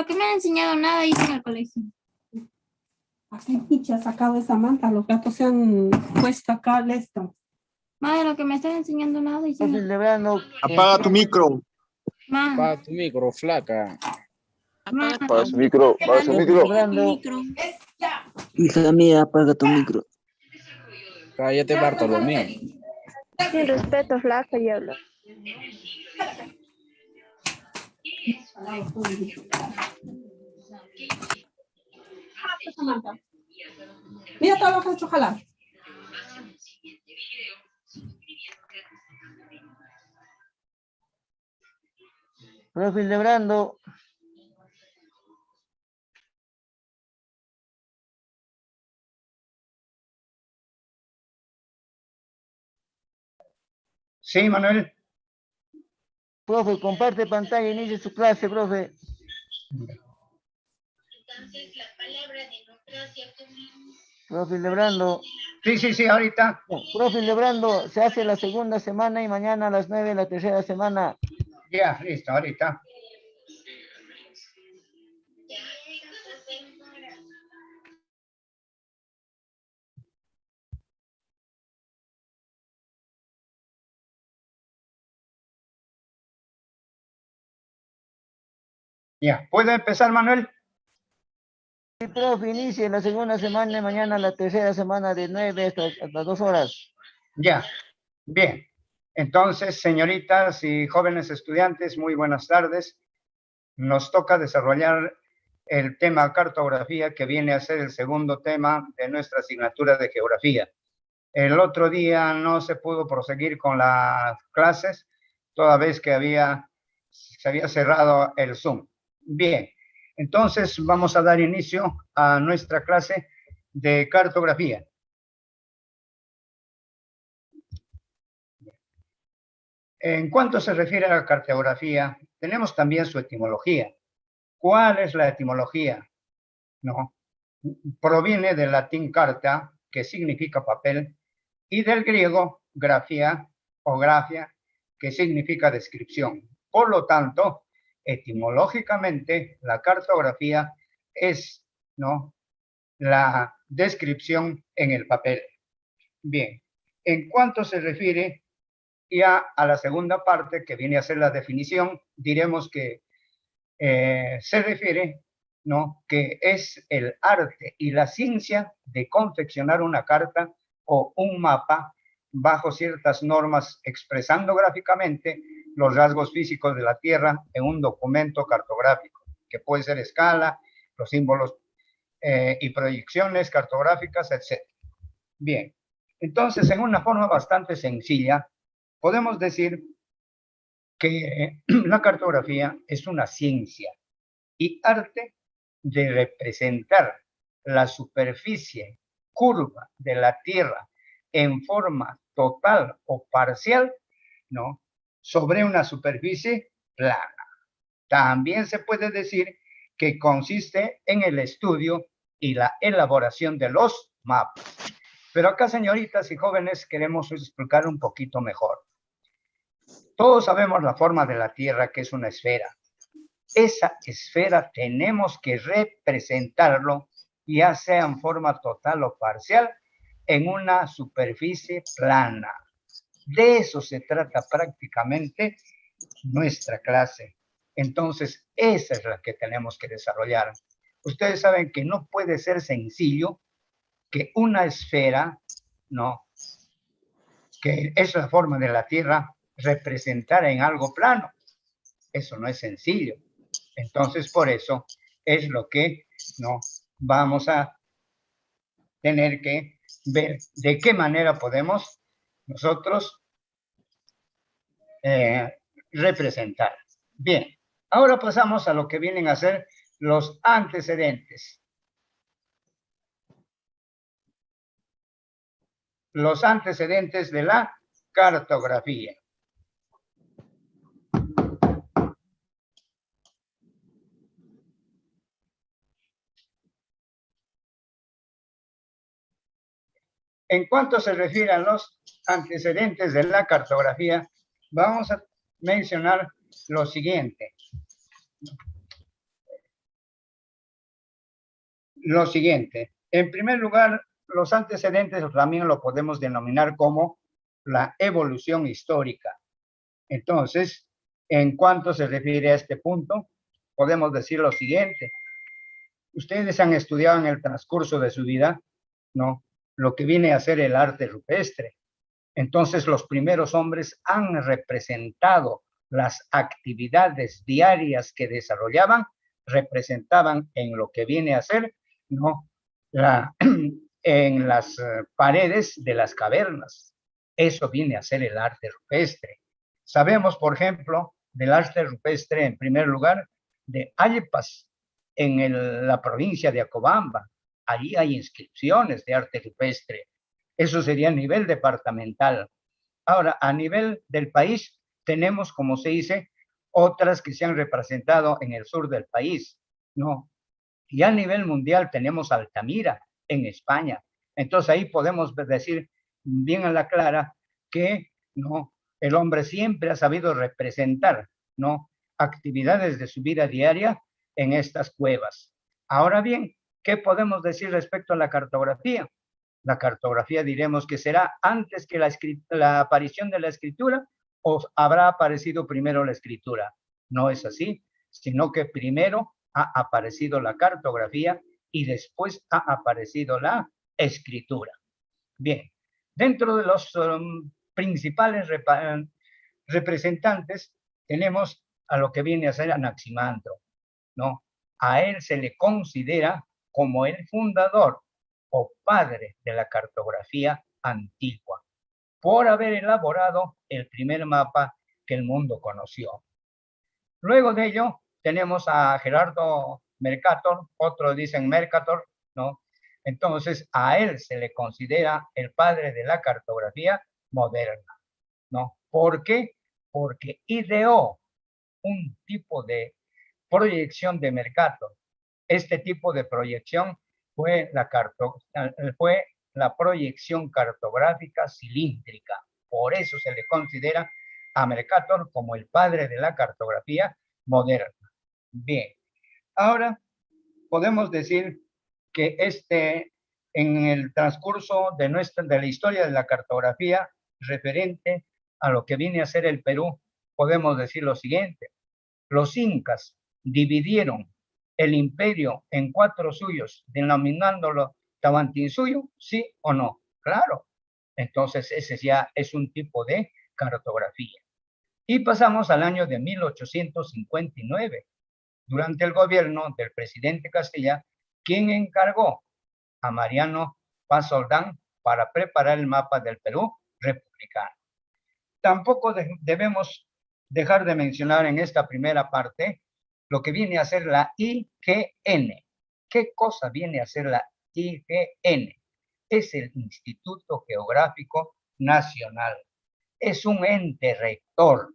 lo que me han enseñado nada hice en el colegio. Así picha ha sacado esa manta, los gatos se han puesto acá al esto. Madre, lo que me están enseñando nada hice en el Celebrando. Apaga tu micro. Ma, Apaga tu micro, flaca. ma, Apaga su micro, apaga su micro. Celebrando. Hija mía, apaga tu micro. Cállate, Bartolomé. Sin respeto, flaca, y habla. Mira todo lo que has hecho jalar. Profe, celebrando. Sí, Manuel. Profe, comparte pantalla, inicie su clase, profe. Entonces, la palabra democracia como... Profe, celebrando. Sí, ahorita. Profe, celebrando, se hace la segunda semana y mañana a las 9 la tercera semana. Ya, listo, ahorita. Ya, ¿puede empezar, Manuel? Sí, profe, inicie la segunda semana y mañana la tercera semana de 9 hasta 2 horas. Ya, bien. Entonces, señoritas y jóvenes estudiantes, muy buenas tardes. Nos toca desarrollar el tema cartografía, que viene a ser el segundo tema de nuestra asignatura de geografía. El otro día no se pudo proseguir con las clases, toda vez que se había cerrado el Zoom. Bien, entonces vamos a dar inicio a nuestra clase de cartografía. En cuanto se refiere a la cartografía, tenemos también su etimología. ¿Cuál es la etimología? No, proviene del latín carta, que significa papel, y del griego grafía o grafia, que significa descripción. Por lo tanto, etimológicamente, la cartografía es, ¿no?, la descripción en el papel. Bien, en cuanto se refiere ya a la segunda parte, que viene a ser la definición, diremos que se refiere, ¿no?, que es el arte y la ciencia de confeccionar una carta o un mapa bajo ciertas normas, expresando gráficamente los rasgos físicos de la Tierra en un documento cartográfico, que puede ser escala, los símbolos y proyecciones cartográficas, etc. Bien, entonces, en una forma bastante sencilla, podemos decir que la cartografía es una ciencia y arte de representar la superficie curva de la Tierra en forma total o parcial, ¿no?, sobre una superficie plana. También se puede decir que consiste en el estudio y la elaboración de los mapas. Pero acá, señoritas y jóvenes, queremos explicar un poquito mejor. Todos sabemos la forma de la Tierra, que es una esfera. Esa esfera tenemos que representarlo, ya sea en forma total o parcial, en una superficie plana. De eso se trata prácticamente nuestra clase. Entonces, esa es la que tenemos que desarrollar. Ustedes saben que no puede ser sencillo que una esfera, ¿no?, que es la forma de la Tierra, representar en algo plano. Eso no es sencillo. Entonces, por eso es lo que, ¿no?, vamos a tener que ver de qué manera podemos nosotros representar. Bien, ahora pasamos a lo que vienen a ser los antecedentes. Los antecedentes de la cartografía. En cuanto se refiere a los antecedentes de la cartografía, vamos a mencionar lo siguiente. lo siguiente. En primer lugar, los antecedentes también lo podemos denominar como la evolución histórica. Entonces, en cuanto se refiere a este punto, podemos decir lo siguiente. Ustedes han estudiado en el transcurso de su vida, ¿no?, lo que viene a ser el arte rupestre. Entonces, los primeros hombres han representado las actividades diarias que desarrollaban, representaban en lo que viene a ser, ¿no?, en las paredes de las cavernas. Eso viene a ser el arte rupestre. Sabemos, por ejemplo, del arte rupestre, en primer lugar, de Aypas, en la provincia de Acobamba. Allí hay inscripciones de arte rupestre. Eso sería a nivel departamental. Ahora, a nivel del país, tenemos, como se dice, otras que se han representado en el sur del país, ¿no? Y a nivel mundial tenemos Altamira, en España. Entonces ahí podemos decir bien a la clara que, ¿no?, el hombre siempre ha sabido representar, ¿no?, actividades de su vida diaria en estas cuevas. Ahora bien, ¿qué podemos decir respecto a la cartografía? La cartografía diremos que será antes que la aparición de la escritura, o habrá aparecido primero la escritura. No es así, sino que primero ha aparecido la cartografía y después ha aparecido la escritura. Bien, dentro de los principales representantes tenemos a lo que viene a ser Anaximandro, ¿no? A él se le considera como el fundador o padre de la cartografía antigua, por haber elaborado el primer mapa que el mundo conoció. Luego de ello, tenemos a Gerardo Mercator, otros dicen Mercator, ¿no? Entonces, a él se le considera el padre de la cartografía moderna, ¿no? ¿Por qué? Porque ideó un tipo de proyección de Mercator. Este tipo de proyección fue la proyección cartográfica cilíndrica. Por eso se le considera a Mercator como el padre de la cartografía moderna. Bien, ahora podemos decir que en el transcurso de la historia de la cartografía referente a lo que viene a ser el Perú, podemos decir lo siguiente. Los incas dividieron el imperio en 4 suyos, denominándolo Tahuantinsuyo, ¿sí o no? Claro. Entonces, ese ya es un tipo de cartografía. Y pasamos al año de 1859, durante el gobierno del presidente Castilla, quien encargó a Mariano Paz Soldán para preparar el mapa del Perú republicano. Tampoco debemos dejar de mencionar en esta primera parte lo que viene a ser la IGN. ¿Qué cosa viene a ser la IGN? Es el Instituto Geográfico Nacional. Es un ente rector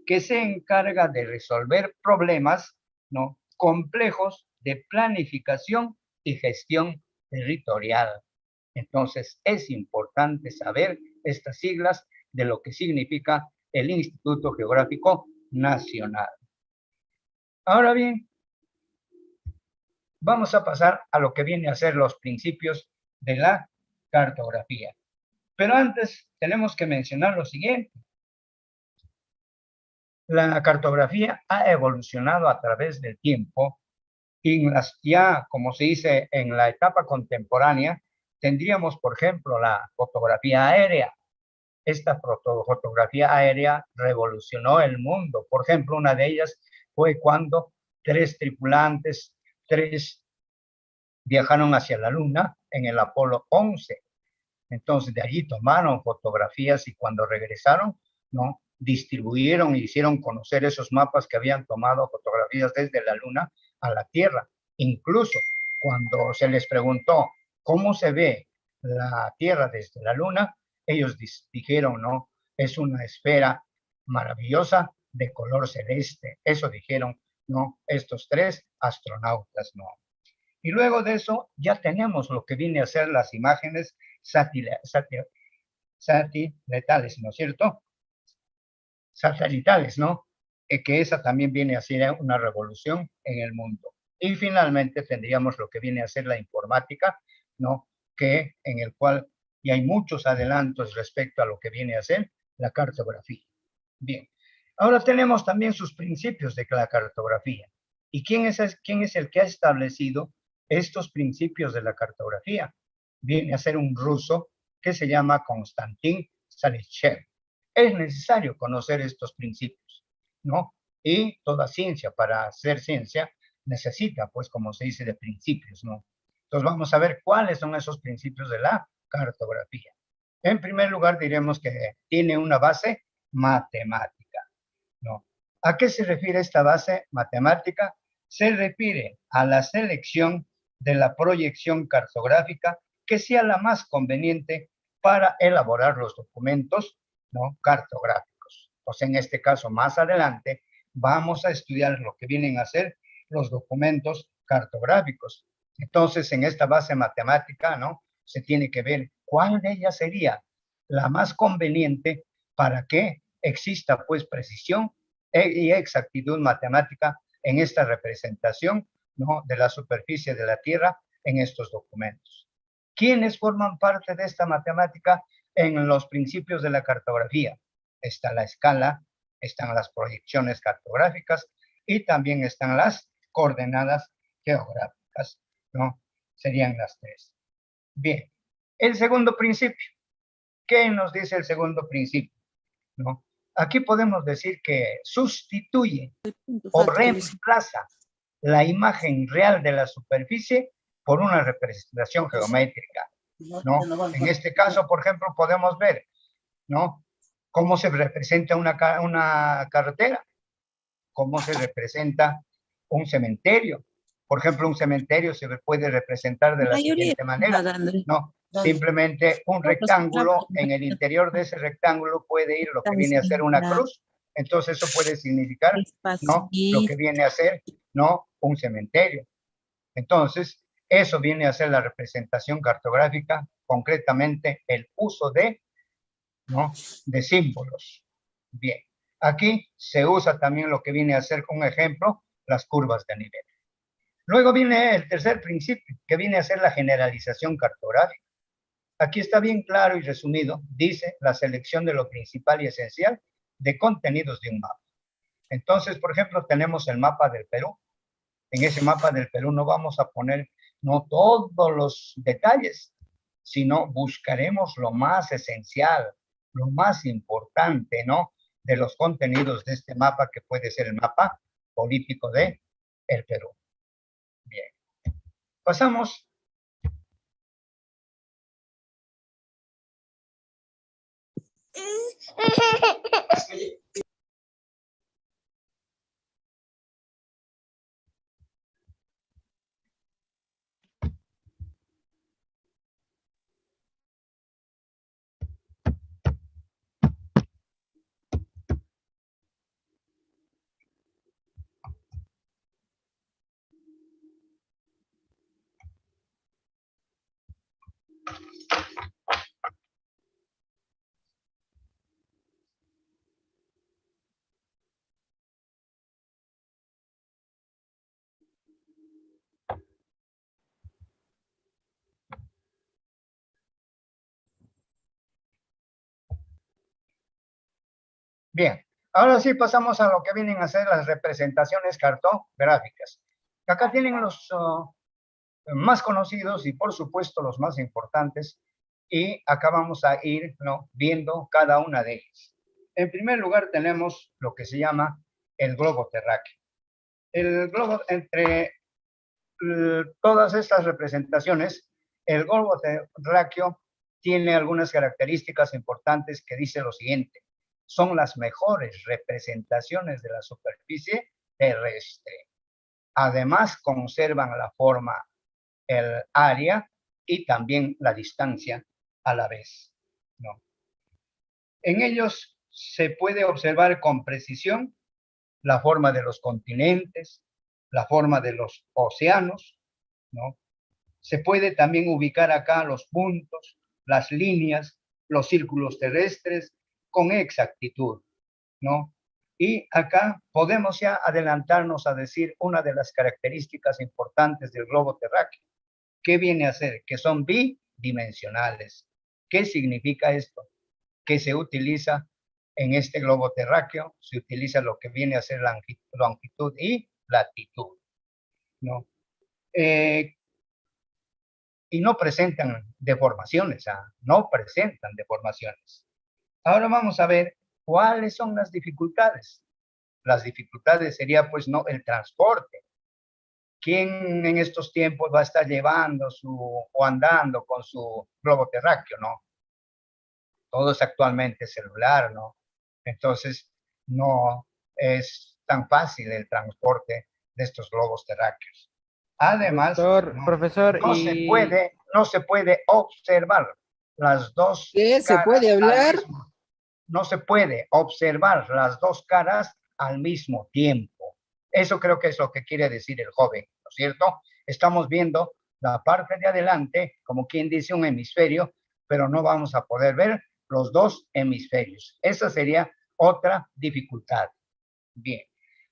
que se encarga de resolver problemas, ¿no?, complejos de planificación y gestión territorial. Entonces, es importante saber estas siglas de lo que significa el Instituto Geográfico Nacional. Ahora bien, vamos a pasar a lo que viene a ser los principios de la cartografía. Pero antes tenemos que mencionar lo siguiente. La cartografía ha evolucionado a través del tiempo y ya, como se dice, en la etapa contemporánea, tendríamos, por ejemplo, la fotografía aérea. Esta fotografía aérea revolucionó el mundo. Por ejemplo, una de ellas fue cuando 3 tripulantes, 3 viajaron hacia la Luna en el Apolo 11. Entonces, de allí tomaron fotografías y cuando regresaron, ¿no?, distribuyeron e hicieron conocer esos mapas que habían tomado fotografías desde la Luna a la Tierra. Incluso cuando se les preguntó cómo se ve la Tierra desde la Luna, ellos dijeron, no, es una esfera maravillosa de color celeste. Eso dijeron, no, estos 3 astronautas, no. Y luego de eso ya tenemos lo que viene a ser las imágenes satelitales, ¿no es cierto? Satelitales, ¿no? Que esa también viene a ser una revolución en el mundo. Y finalmente tendríamos lo que viene a ser la informática, ¿no? Que en el cual ya hay muchos adelantos respecto a lo que viene a ser la cartografía. Bien, ahora tenemos también sus principios de la cartografía. ¿Y quién es el que ha establecido estos principios de la cartografía? Viene a ser un ruso que se llama Konstantin Salichev. Es necesario conocer estos principios, ¿no? Y toda ciencia, para hacer ciencia, necesita, pues, como se dice, de principios, ¿no? Entonces vamos a ver cuáles son esos principios de la cartografía. En primer lugar, diremos que tiene una base matemática, ¿no? ¿A qué se refiere esta base matemática? Se refiere a la selección de la proyección cartográfica que sea la más conveniente para elaborar los documentos, ¿no?, cartográficos. Pues en este caso, más adelante, vamos a estudiar lo que vienen a ser los documentos cartográficos. Entonces, en esta base matemática, ¿no?, se tiene que ver cuál de ellas sería la más conveniente para que exista, pues, precisión y exactitud matemática en esta representación, ¿no?, de la superficie de la Tierra en estos documentos. ¿Quiénes forman parte de esta matemática en los principios de la cartografía? Está la escala, están las proyecciones cartográficas y también están las coordenadas geográficas, ¿no? Serían las tres. Bien, el segundo principio. ¿Qué nos dice el segundo principio? ¿No? Aquí podemos decir que sustituye o reemplaza la imagen real de la superficie por una representación geométrica, ¿no? En este caso, por ejemplo, podemos ver, ¿no?, cómo se representa una carretera, cómo se representa un cementerio. Por ejemplo, un cementerio se puede representar de la siguiente manera, ¿no? Simplemente un rectángulo, en el interior de ese rectángulo puede ir lo que viene a ser una cruz. Entonces eso puede significar, ¿no?, lo que viene a ser, ¿no?, un cementerio. Entonces, eso viene a ser la representación cartográfica, concretamente el uso de, ¿no?, de símbolos. Bien, aquí se usa también lo que viene a ser, un ejemplo, las curvas de nivel. Luego viene el tercer principio, que viene a ser la generalización cartográfica. Aquí está bien claro y resumido, dice la selección de lo principal y esencial de contenidos de un mapa. Entonces, por ejemplo, tenemos el mapa del Perú. En ese mapa del Perú no vamos a poner no todos los detalles, sino buscaremos lo más esencial, lo más importante, ¿no?, de los contenidos de este mapa, que puede ser el mapa político de el Perú. Bien. Pasamos. Bien, ahora sí pasamos a lo que vienen a ser las representaciones cartográficas. Acá tienen los más conocidos y, por supuesto, los más importantes, y acá vamos a ir, ¿no?, viendo cada una de ellas. En primer lugar tenemos lo que se llama el globo terráqueo. El globo, entre todas estas representaciones, el globo terráqueo tiene algunas características importantes que dice lo siguiente: son las mejores representaciones de la superficie terrestre. Además, conservan la forma, el área y también la distancia a la vez, ¿no? En ellos se puede observar con precisión la forma de los continentes, la forma de los océanos, ¿no? Se puede también ubicar acá los puntos, las líneas, los círculos terrestres con exactitud, ¿no? Y acá podemos ya adelantarnos a decir una de las características importantes del globo terráqueo. ¿Qué viene a ser? Que son bidimensionales. ¿Qué significa esto? Que se utiliza en este globo terráqueo, se utiliza lo que viene a ser la longitud y latitud, ¿no? Y no presentan deformaciones, no presentan deformaciones. Ahora vamos a ver cuáles son las dificultades. Las dificultades sería, pues, no el transporte. ¿Quién en estos tiempos va a estar llevando o andando con su globo terráqueo, no? Todo es actualmente celular, ¿no? Entonces, no es tan fácil el transporte de estos globos terráqueos. Además, Profesor, no se puede observar las dos ¿Qué? ¿Se caras puede hablar? no se puede observar las dos caras al mismo tiempo. Eso creo que es lo que quiere decir el joven, ¿no es cierto? Estamos viendo la parte de adelante, como quien dice un hemisferio, pero no vamos a poder ver los dos hemisferios. Esa sería otra dificultad. Bien,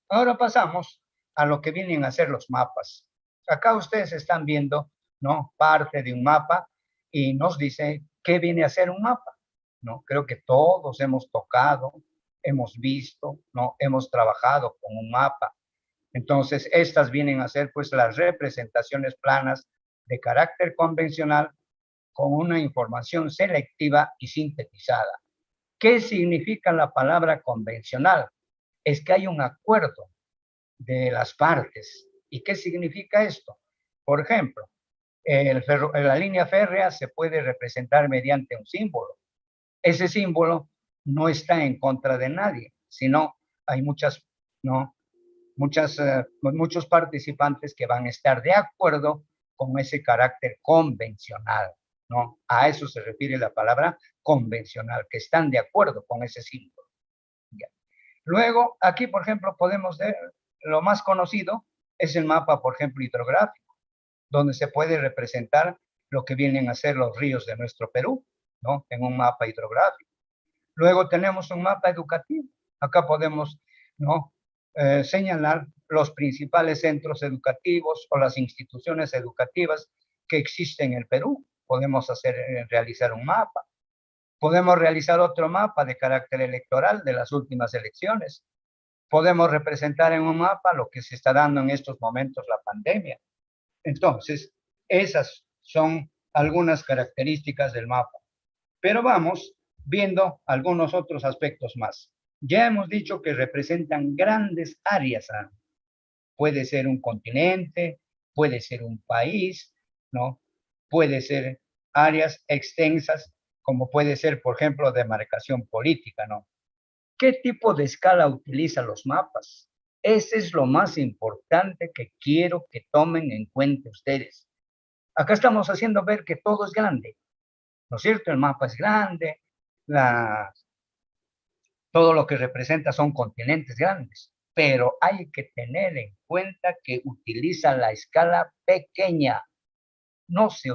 ahora pasamos a lo que vienen a ser los mapas. Acá ustedes están viendo, ¿no? Parte de un mapa y nos dice qué viene a ser un mapa, ¿no? Creo que todos hemos tocado, hemos visto, ¿no? Hemos trabajado con un mapa. Entonces, estas vienen a ser, pues, las representaciones planas de carácter convencional con una información selectiva y sintetizada. ¿Qué significa la palabra convencional? Es que hay un acuerdo de las partes. ¿Y qué significa esto? Por ejemplo, la línea férrea se puede representar mediante un símbolo. Ese símbolo no está en contra de nadie, sino hay muchos participantes que van a estar de acuerdo con ese carácter convencional, ¿no? A eso se refiere la palabra convencional, que están de acuerdo con ese símbolo. Ya. Luego, aquí, por ejemplo, podemos ver, lo más conocido es el mapa, por ejemplo, hidrográfico, donde se puede representar lo que vienen a ser los ríos de nuestro Perú, ¿no? En un mapa hidrográfico. Luego tenemos un mapa educativo. Acá podemos, ¿no? Señalar los principales centros educativos o las instituciones educativas que existen en el Perú. Podemos realizar un mapa. Podemos realizar otro mapa de carácter electoral de las últimas elecciones. Podemos representar en un mapa lo que se está dando en estos momentos, la pandemia. Entonces, esas son algunas características del mapa. Pero vamos viendo algunos otros aspectos más. Ya hemos dicho que representan grandes áreas. Puede ser un continente, puede ser un país, ¿no? Puede ser áreas extensas, como puede ser, por ejemplo, demarcación política, ¿no? ¿Qué tipo de escala utilizan los mapas? Ese es lo más importante que quiero que tomen en cuenta ustedes. Acá estamos haciendo ver que todo es grande, ¿no es cierto? El mapa es grande, todo lo que representa son continentes grandes, pero hay que tener en cuenta que utiliza la escala pequeña. No se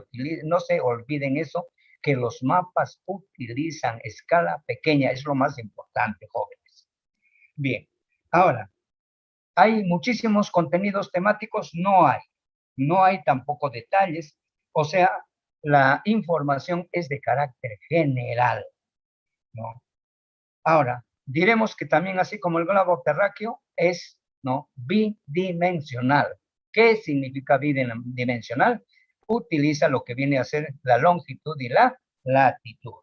olviden eso, que los mapas utilizan escala pequeña, es lo más importante, jóvenes. Bien, ahora, ¿hay muchísimos contenidos temáticos? No hay tampoco detalles, o sea, la información es de carácter general, ¿no? Ahora, diremos que también, así como el globo terráqueo, es, ¿no?, bidimensional. ¿Qué significa bidimensional? Utiliza lo que viene a ser la longitud y la latitud.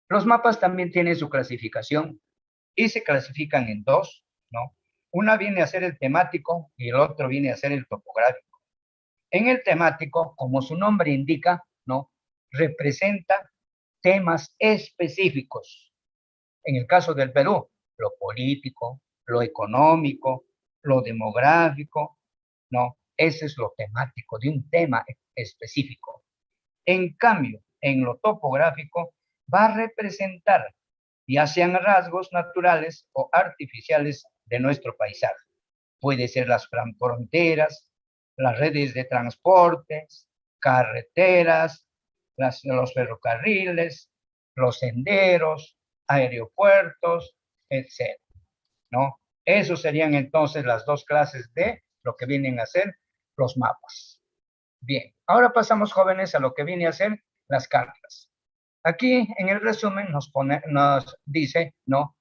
Los mapas también tienen su clasificación y se clasifican en dos, ¿no? Una viene a ser el temático y el otro viene a ser el topográfico. En el temático, como su nombre indica, ¿no?, representa temas específicos. En el caso del Perú, lo político, lo económico, lo demográfico, ¿no? Ese es lo temático de un tema específico. En cambio, en lo topográfico va a representar ya sean rasgos naturales o artificiales de nuestro paisaje. Puede ser las fronteras, las redes de transportes, carreteras, los ferrocarriles, los senderos, aeropuertos, etc. ¿No? Esos serían entonces las dos clases de lo que vienen a ser los mapas. Bien, ahora pasamos, jóvenes, a lo que viene a ser las cartas. Aquí en el resumen nos dice, ¿no?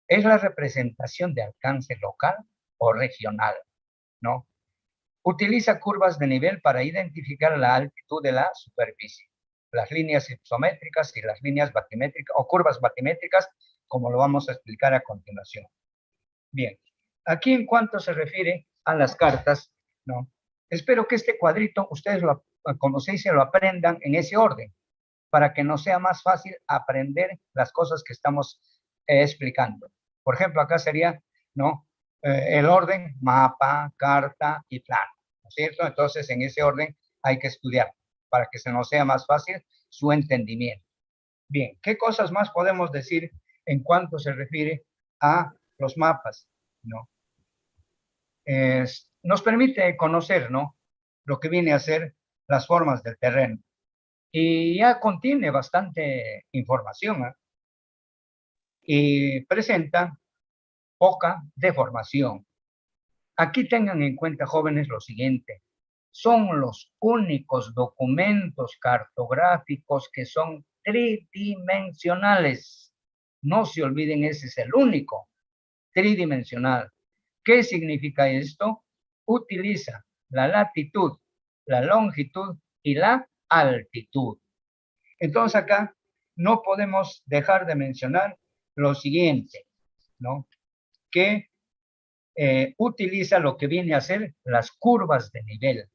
Es la representación de alcance local o regional, ¿no? Utiliza curvas de nivel para identificar la altitud de la superficie. Las líneas isométricas y las líneas batimétricas o curvas batimétricas, como lo vamos a explicar a continuación. Bien, aquí en cuanto se refiere a las cartas, ¿no? Espero que este cuadrito ustedes lo conocéis y lo aprendan en ese orden, para que nos sea más fácil aprender las cosas que estamos explicando. Por ejemplo, acá sería, ¿no? El orden, mapa, carta y plano, ¿no es cierto? Entonces, en ese orden hay que estudiar para que se nos sea más fácil su entendimiento. Bien, ¿qué cosas más podemos decir en cuanto se refiere a los mapas, ¿no? Nos permite conocer, ¿no? Lo que viene a ser las formas del terreno. Y ya contiene bastante información, ¿eh? Y presenta poca deformación. Aquí tengan en cuenta, jóvenes, lo siguiente. Son los únicos documentos cartográficos que son tridimensionales. No se olviden, ese es el único, tridimensional. ¿Qué significa esto? Utiliza la latitud, la longitud y la altitud. Entonces acá no podemos dejar de mencionar lo siguiente, ¿no? Que utiliza lo que viene a ser las curvas de nivel.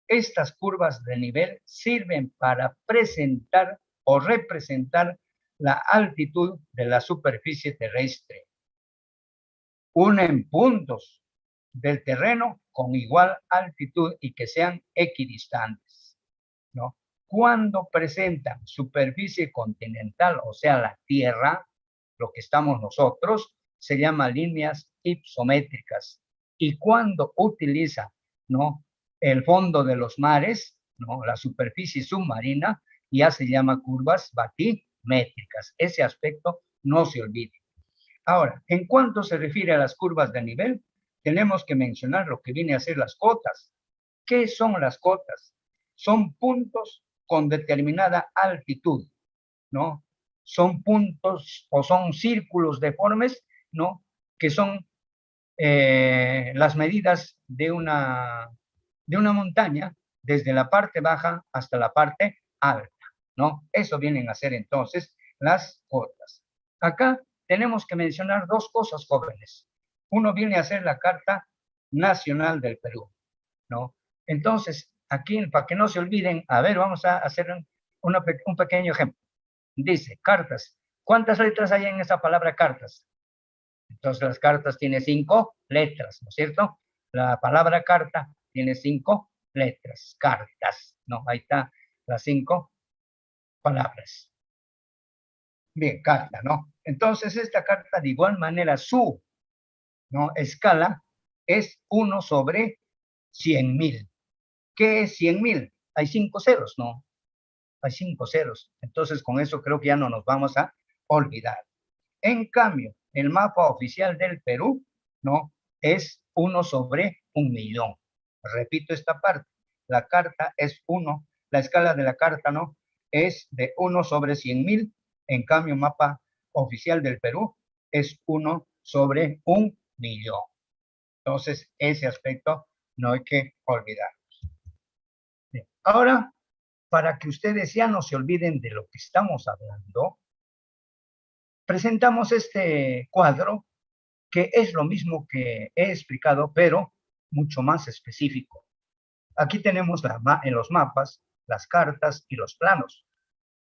Estas curvas de nivel sirven para presentar o representar la altitud de la superficie terrestre. Unen puntos del terreno con igual altitud y que sean equidistantes, ¿no? Cuando presentan superficie continental, o sea, la Tierra, lo que estamos nosotros, se llama líneas hipométricas. Y cuando utiliza, ¿no?, el fondo de los mares, ¿no?, la superficie submarina, ya se llama curvas batimétricas. Ese aspecto no se olvide. Ahora, en cuanto se refiere a las curvas de nivel, tenemos que mencionar lo que viene a ser las cotas. ¿Qué son las cotas? Son puntos con determinada altitud, ¿no? Son puntos o son círculos deformes, ¿no?, que son las medidas de una montaña desde la parte baja hasta la parte alta, ¿no? Eso vienen a ser entonces las cotas. Acá tenemos que mencionar dos cosas, jóvenes. Uno viene a ser la Carta Nacional del Perú, ¿no? Entonces, aquí, para que no se olviden, a ver, vamos a hacer un pequeño ejemplo. Dice, cartas. ¿Cuántas letras hay en esa palabra cartas? Entonces, las cartas tienen 5 letras, ¿no es cierto? La palabra carta tiene 5 letras, cartas, ¿no? Ahí está las 5 palabras. Bien, carta, ¿no? Entonces, esta carta, de igual manera, su, ¿no?, escala es 1 sobre 100.000. ¿Qué es 100.000? Hay 5 ceros, ¿no? Hay 5 ceros. Entonces, con eso creo que ya no nos vamos a olvidar. En cambio, el mapa oficial del Perú, ¿no?, es 1 sobre 1.000.000. Repito esta parte. La carta es 1, la escala de la carta, ¿no?, es de 1 sobre 100.000. En cambio, el mapa oficial del Perú es 1 sobre 1.000.000. Entonces, ese aspecto no hay que olvidar. Bien. Ahora, para que ustedes ya no se olviden de lo que estamos hablando, presentamos este cuadro que es lo mismo que he explicado, pero mucho más específico. Aquí tenemos en los mapas, las cartas y los planos.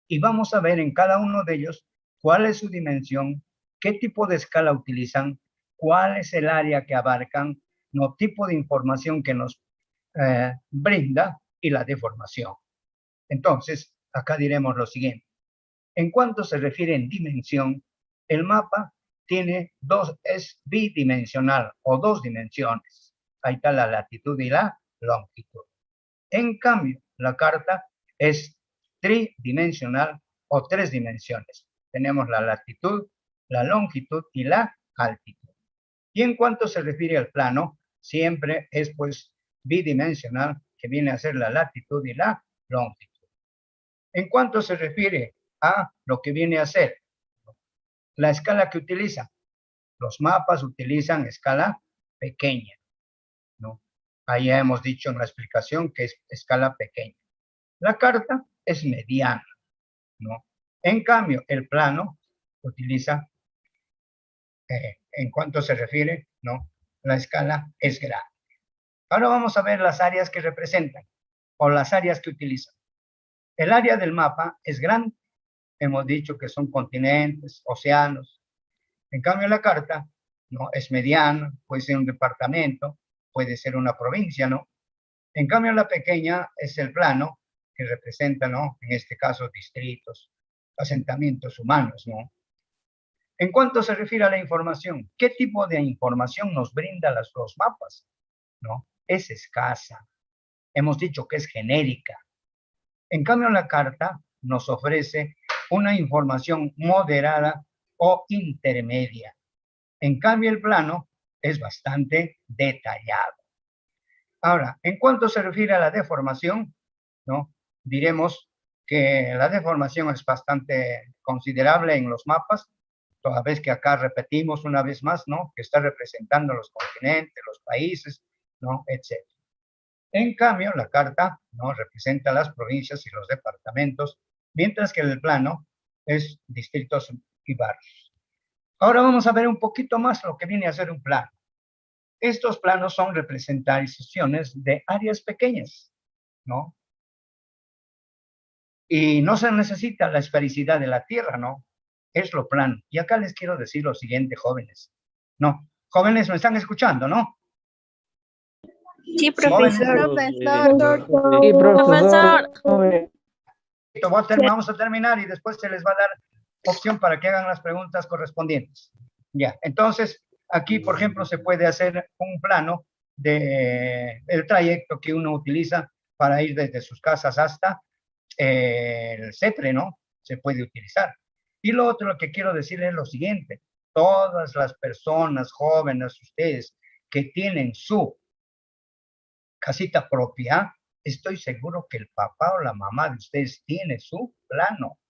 Y vamos a ver en cada uno de ellos cuál es su dimensión, qué tipo de escala utilizan, cuál es el área que abarcan, no tipo de información que nos brinda y la deformación. Entonces, acá diremos lo siguiente. En cuanto se refiere en dimensión, el mapa es bidimensional o 2 dimensiones. Ahí está la latitud y la longitud. En cambio, la carta es tridimensional o 3 dimensiones. Tenemos la latitud, la longitud y la altitud. Y en cuanto se refiere al plano, siempre es pues bidimensional, que viene a ser la latitud y la longitud. En cuanto se refiere a lo que viene a ser la escala que utiliza, los mapas utilizan escala pequeña, ¿no? Ahí ya hemos dicho en la explicación que es escala pequeña. La carta es mediana, ¿no? En cambio, el plano utiliza, en cuanto se refiere, ¿no? La escala es grande. Ahora vamos a ver las áreas que representan o las áreas que utilizan. El área del mapa es grande. Hemos dicho que son continentes, océanos. En cambio, la carta, ¿no? Es mediana, puede ser un departamento, puede ser una provincia, ¿no? En cambio, la pequeña es el plano, que representa, ¿no? En este caso, distritos, asentamientos humanos, ¿no? En cuanto se refiere a la información, ¿qué tipo de información nos brinda los mapas? ¿No? Es escasa. Hemos dicho que es genérica. En cambio, la carta nos ofrece una información moderada o intermedia. En cambio, el plano es bastante detallado. Ahora, en cuanto se refiere a la deformación, ¿no? Diremos que la deformación es bastante considerable en los mapas, toda vez que acá repetimos una vez más, ¿no? Que está representando los continentes, los países, ¿no? Etc. En cambio, la carta, ¿no? Representa las provincias y los departamentos, mientras que el plano es distritos y barrios. Ahora vamos a ver un poquito más lo que viene a ser un plano. Estos planos son representaciones de áreas pequeñas, ¿no? Y no se necesita la esfericidad de la Tierra, ¿no? Es lo plano. Y acá les quiero decir lo siguiente, jóvenes. No, jóvenes, me están escuchando, ¿no? Sí, Jóvenes, profesor. Sí, profesor. vamos a terminar y después se les va a dar opción para que hagan las preguntas correspondientes. Ya, entonces, aquí, por ejemplo, se puede hacer un plano del trayecto que uno utiliza para ir desde sus casas hasta el CETRE, ¿no? Se puede utilizar. Y lo otro que quiero decir es lo siguiente. Todas las personas jóvenes, ustedes, que tienen su casita propia, estoy seguro que el papá o la mamá de ustedes tiene su plano.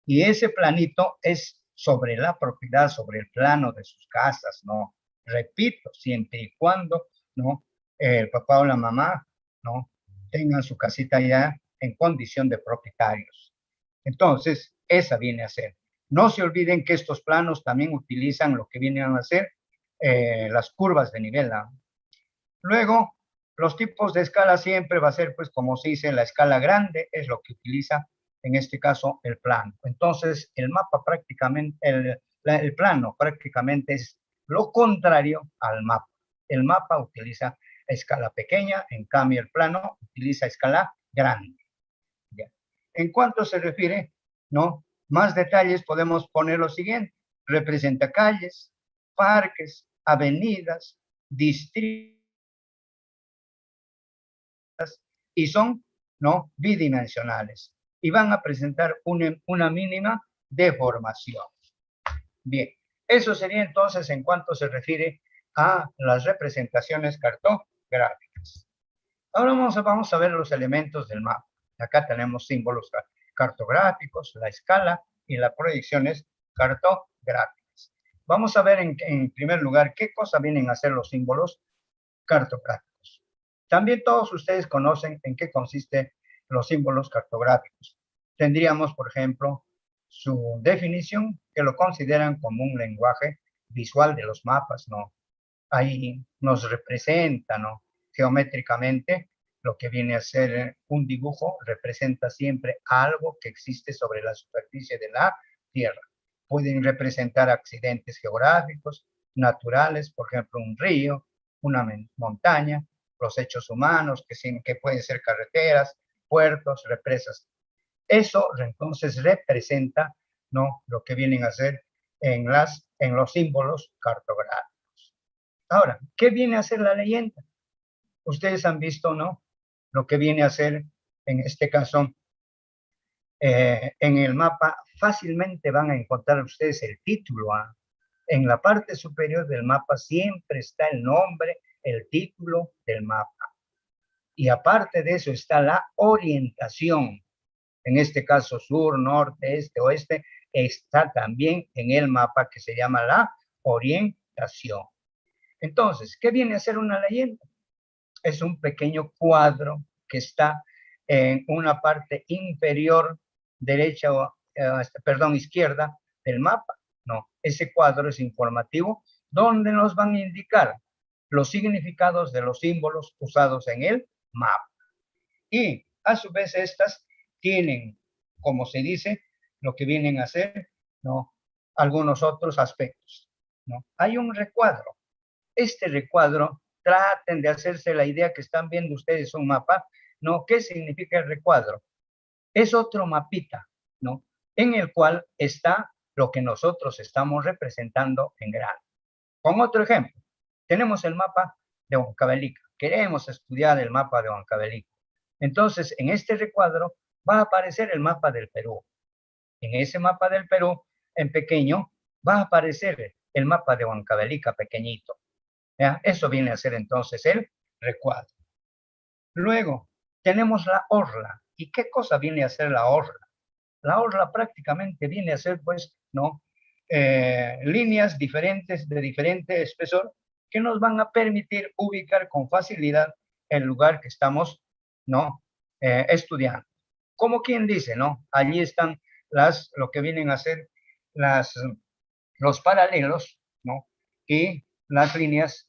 Y ese planito es sobre la propiedad, sobre el plano de sus casas, ¿no? Repito, siempre y cuando, ¿no? El papá o la mamá, ¿no? Tengan su casita ya en condición de propietarios. Entonces, esa viene a ser. No se olviden que estos planos también utilizan lo que vienen a ser las curvas de nivel, ¿no? Luego, los tipos de escala siempre va a ser, pues, como se dice, la escala grande es lo que utiliza, en este caso, el plano. Entonces, el mapa prácticamente, el plano prácticamente es lo contrario al mapa. El mapa utiliza escala pequeña, en cambio el plano utiliza escala grande. ¿Ya? En cuanto se refiere, ¿no? Más detalles podemos poner lo siguiente. Representa calles, parques, avenidas, distritos, y son, ¿no? Bidimensionales y van a presentar una mínima deformación. Bien, eso sería entonces en cuanto se refiere a las representaciones cartográficas. Ahora vamos a ver los elementos del mapa. Acá tenemos símbolos cartográficos, la escala y las proyecciones cartográficas. Vamos a ver en primer lugar qué cosa vienen a ser los símbolos cartográficos. También todos ustedes conocen en qué consisten los símbolos cartográficos. Tendríamos, por ejemplo, su definición, que lo consideran como un lenguaje visual de los mapas, ¿no? Ahí nos representa, ¿no? Geométricamente, lo que viene a ser un dibujo representa siempre algo que existe sobre la superficie de la Tierra. Pueden representar accidentes geográficos, naturales, por ejemplo, un río, una montaña, los hechos humanos, que pueden ser carreteras, puertos, represas. Eso entonces representa, ¿no? Lo que vienen a ser en los símbolos cartográficos. Ahora, ¿qué viene a ser la leyenda? Ustedes han visto, ¿no? Lo que viene a ser, en este caso, en el mapa, fácilmente van a encontrar ustedes el título, ¿ah? En la parte superior del mapa siempre está el nombre, el título del mapa. Y aparte de eso está la orientación. En este caso, sur, norte, este, oeste, está también en el mapa que se llama la orientación. Entonces, ¿qué viene a ser una leyenda? Es un pequeño cuadro que está en una parte inferior derecha o, izquierda del mapa. No, ese cuadro es informativo donde nos van a indicar los significados de los símbolos usados en el mapa. Y a su vez estas tienen, como se dice, lo que vienen a ser, ¿no?, algunos otros aspectos, ¿no? Hay un recuadro. Este recuadro, traten de hacerse la idea que están viendo ustedes un mapa, ¿no? ¿Qué significa el recuadro? Es otro mapita, ¿no?, en el cual está lo que nosotros estamos representando en grande. Con otro ejemplo, tenemos el mapa de Huancavelica. Queremos estudiar el mapa de Huancavelica. Entonces, en este recuadro va a aparecer el mapa del Perú. En ese mapa del Perú, en pequeño, va a aparecer el mapa de Huancavelica pequeñito. ¿Ya? Eso viene a ser entonces el recuadro. Luego, tenemos la orla. ¿Y qué cosa viene a ser la orla? La orla prácticamente viene a ser, pues, ¿no?, líneas diferentes, de diferente espesor, que nos van a permitir ubicar con facilidad el lugar que estamos, ¿no?, estudiando. Como quien dice, ¿no? Allí están lo que vienen a ser los paralelos, ¿no?, y las líneas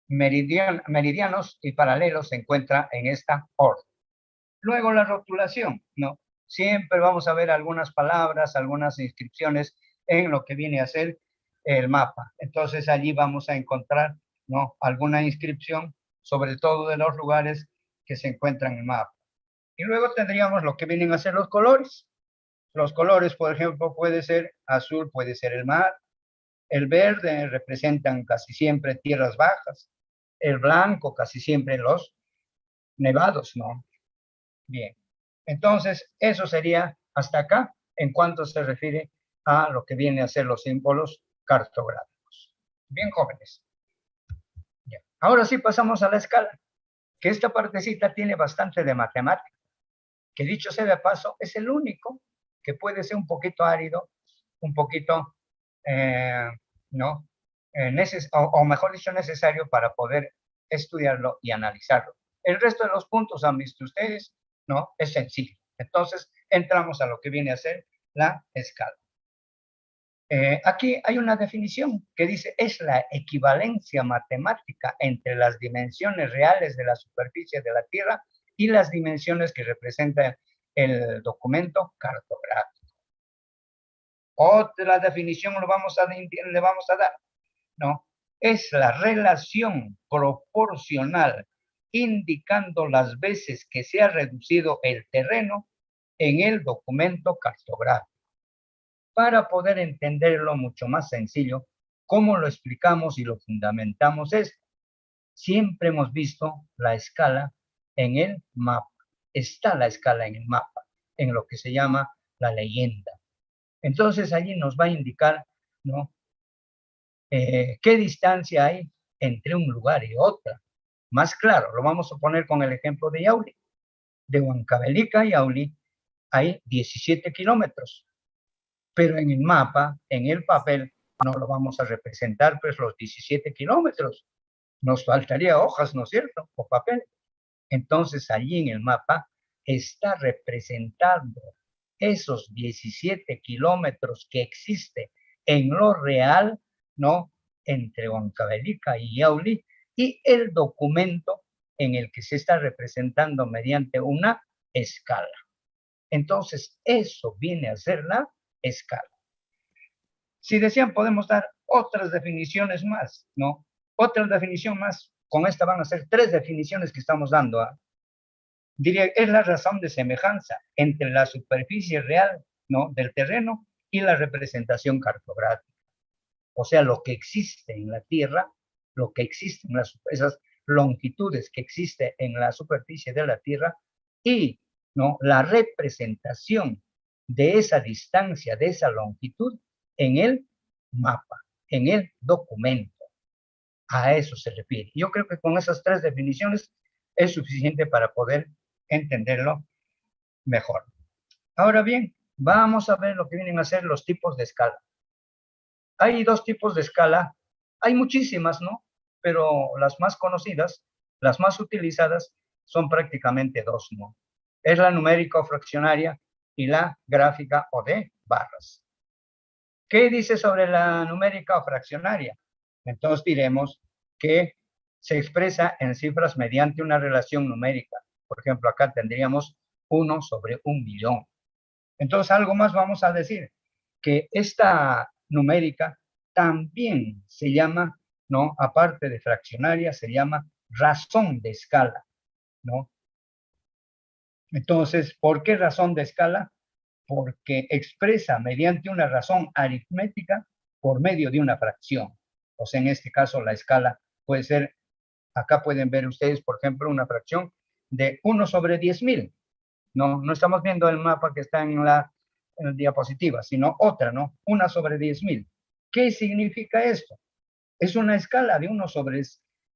meridianos y paralelos se encuentran en esta orla. Luego la rotulación, ¿no? Siempre vamos a ver algunas palabras, algunas inscripciones en lo que viene a ser el mapa. Entonces allí vamos a encontrar, ¿no?, alguna inscripción, sobre todo de los lugares que se encuentran en el mapa. Y luego tendríamos lo que vienen a ser los colores. Los colores, por ejemplo, puede ser azul, puede ser el mar. El verde representan casi siempre tierras bajas. El blanco casi siempre los nevados, ¿no? Bien, entonces eso sería hasta acá en cuanto se refiere a lo que viene a ser los símbolos cartográficos. Bien, jóvenes. Ya. Ahora sí pasamos a la escala, que esta partecita tiene bastante de matemática, que dicho sea de paso, es el único que puede ser un poquito árido, un poquito, ¿no?, o mejor dicho, necesario para poder estudiarlo y analizarlo. El resto de los puntos han visto ustedes, ¿no? Es sencillo. Entonces, entramos a lo que viene a ser la escala. Aquí hay una definición que dice, es la equivalencia matemática entre las dimensiones reales de la superficie de la Tierra y las dimensiones que representa el documento cartográfico. Otra definición le vamos a dar, ¿no? Es la relación proporcional indicando las veces que se ha reducido el terreno en el documento cartográfico. Para poder entenderlo mucho más sencillo, ¿cómo lo explicamos y lo fundamentamos esto? Siempre hemos visto la escala en el mapa. Está la escala en el mapa, en lo que se llama la leyenda. Entonces allí nos va a indicar, ¿no?, qué distancia hay entre un lugar y otro. Más claro, lo vamos a poner con el ejemplo de Yauli. De Huancavelica a Yauli hay 17 kilómetros, pero en el mapa, en el papel, no lo vamos a representar, pues, los 17 kilómetros. Nos faltaría hojas, ¿no es cierto?, o papel. Entonces, allí en el mapa está representando esos 17 kilómetros que existe en lo real, ¿no?, entre Huancavelica y Yauli, y el documento en el que se está representando mediante una escala. Entonces, eso viene a ser la escala. Si desean, podemos dar otras definiciones más, ¿no? Otra definición más. Con esta van a ser 3 definiciones que estamos dando. Diría, es la razón de semejanza entre la superficie real, ¿no?, del terreno y la representación cartográfica. O sea, lo que existe en la Tierra, lo que existe en esas longitudes que existe en la superficie de la Tierra y, ¿no?, la representación de esa distancia, de esa longitud en el mapa, en el documento. A eso se refiere. Yo creo que con esas tres definiciones es suficiente para poder entenderlo mejor. Ahora bien, vamos a ver lo que vienen a ser los tipos de escala. Hay dos tipos de escala, hay muchísimas, ¿no? Pero las más conocidas, las más utilizadas, son prácticamente dos, ¿no? Es la numérica o fraccionaria y la gráfica o de barras. ¿Qué dice sobre la numérica o fraccionaria? Entonces diremos que se expresa en cifras mediante una relación numérica. Por ejemplo, acá tendríamos 1 sobre 1.000.000. Entonces, algo más vamos a decir, que esta numérica también se llama, ¿no? Aparte de fraccionaria, se llama razón de escala, ¿no? Entonces, ¿por qué razón de escala? Porque expresa mediante una razón aritmética por medio de una fracción. O sea, en este caso, la escala puede ser, acá pueden ver ustedes, por ejemplo, una fracción de 1 sobre 10.000. No estamos viendo el mapa que está en la diapositiva, sino otra, ¿no? 1 sobre 10.000. ¿Qué significa esto? Es una escala de 1 sobre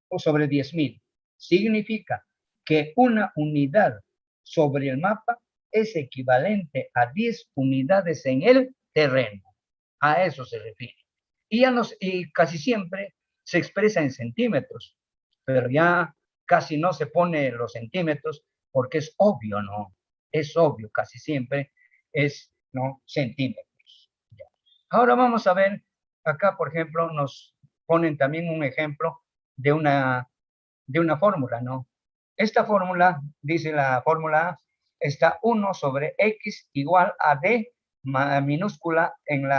10.000. Significa que una unidad sobre el mapa es equivalente a 10 unidades en el terreno. A eso se refiere. Y casi siempre se expresa en centímetros, pero ya casi no se pone los centímetros porque es obvio, ¿no? Es obvio, casi siempre es, ¿no? Centímetros. Ahora vamos a ver, acá por ejemplo nos ponen también un ejemplo de una fórmula, ¿no? Esta fórmula, dice la fórmula A, está 1 sobre X igual a D minúscula en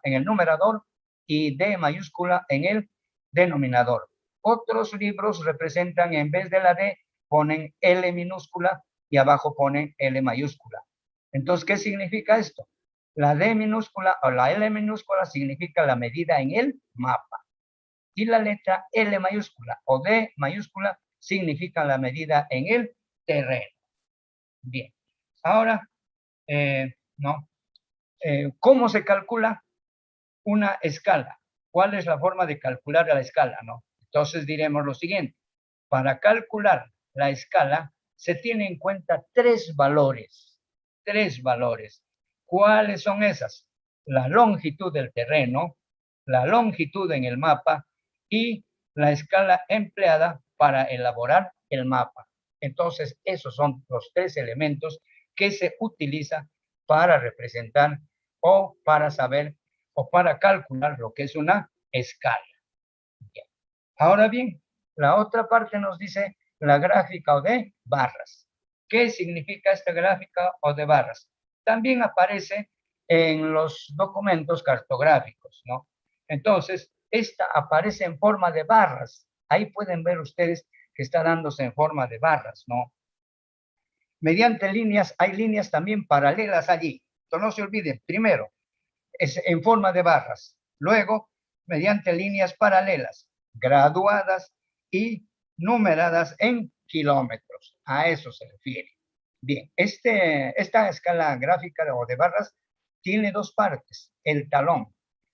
el numerador y D mayúscula en el denominador. Otros libros representan, en vez de la D, ponen L minúscula y abajo ponen L mayúscula. Entonces, ¿qué significa esto? La D minúscula o la L minúscula significa la medida en el mapa. Y la letra L mayúscula o D mayúscula significa la medida en el terreno. Bien. Ahora, ¿cómo se calcula una escala? ¿Cuál es la forma de calcular la escala, no? Entonces diremos lo siguiente. Para calcular la escala se tienen en cuenta tres valores. ¿Cuáles son esas? La longitud del terreno, la longitud en el mapa y la escala empleada para elaborar el mapa. Entonces, esos son los tres elementos que se utilizan para representar o para saber o para calcular lo que es una escala. Bien. Ahora bien, la otra parte nos dice la gráfica o de barras. ¿Qué significa esta gráfica o de barras? También aparece en los documentos cartográficos, ¿no? Entonces, esta aparece en forma de barras. Ahí pueden ver ustedes que está dándose en forma de barras, ¿no? Mediante líneas, hay líneas también paralelas allí. Entonces, no se olviden, primero, es en forma de barras. Luego, mediante líneas paralelas, graduadas y numeradas en kilómetros. A eso se refiere. Bien, esta escala gráfica o de barras tiene dos partes. El talón.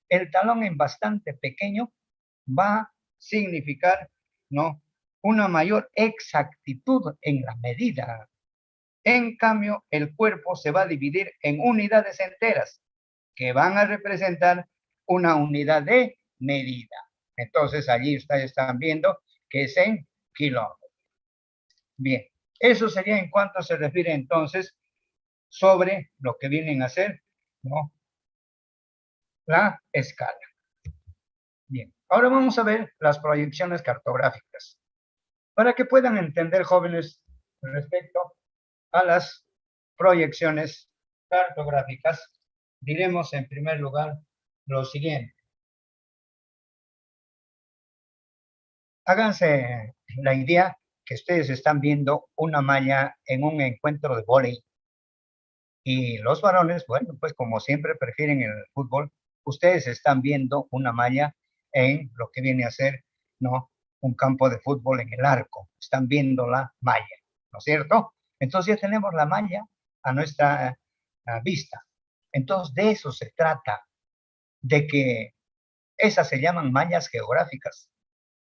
El talón en bastante pequeño va a significar, ¿no?, una mayor exactitud en la medida. En cambio, el cuerpo se va a dividir en unidades enteras que van a representar una unidad de medida. Entonces, allí ustedes están viendo que es en kilómetros. Bien, eso sería en cuanto se refiere entonces sobre lo que vienen a ser, ¿no?, la escala. Bien, ahora vamos a ver las proyecciones cartográficas. Para que puedan entender, jóvenes, respecto a las proyecciones cartográficas, diremos en primer lugar lo siguiente. Háganse la idea que ustedes están viendo una malla en un encuentro de vóley. Y los varones, bueno, pues como siempre prefieren el fútbol, ustedes están viendo una malla en lo que viene a ser, ¿no?, un campo de fútbol en el arco. Están viendo la malla, ¿no es cierto? Entonces ya tenemos la malla a nuestra vista. Entonces de eso se trata, de que Esas se llaman mallas geográficas.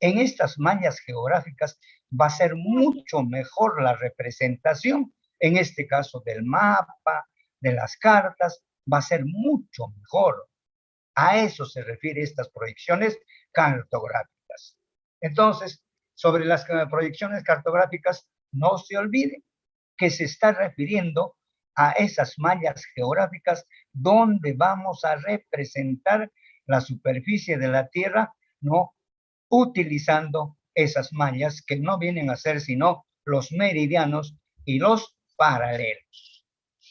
En estas mallas geográficas va a ser mucho mejor la representación, en este caso del mapa, de las cartas, va a ser mucho mejor. A eso se refiere estas proyecciones cartográficas. Entonces, sobre las proyecciones cartográficas, no se olvide que se está refiriendo a esas mallas geográficas donde vamos a representar la superficie de la Tierra, ¿no? Utilizando esas mallas que no vienen a ser sino los meridianos y los paralelos.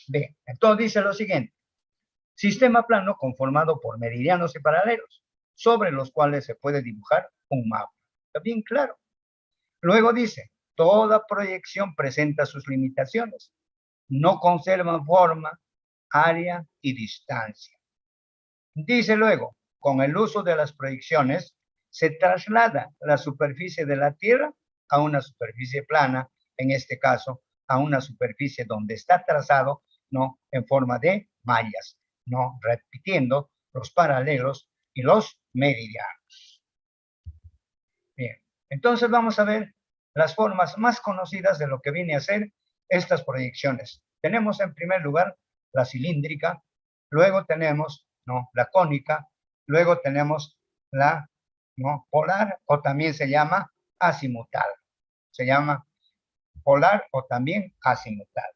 Bien, entonces dice lo siguiente. Sistema plano conformado por meridianos y paralelos, sobre los cuales se puede dibujar un mapa. Está bien claro. Luego dice, toda proyección presenta sus limitaciones. No conservan forma, área y distancia. Dice luego, con el uso de las proyecciones, se traslada la superficie de la Tierra a una superficie plana, en este caso, a una superficie donde está trazado, ¿no? En forma de mallas, ¿no? Repitiendo los paralelos y los meridianos. Bien, entonces vamos a ver las formas más conocidas de lo que viene a ser estas proyecciones. Tenemos en primer lugar la cilíndrica, luego tenemos, ¿no? La cónica, luego tenemos la, ¿no? Polar, o también se llama azimutal. Se llama polar o también azimutal.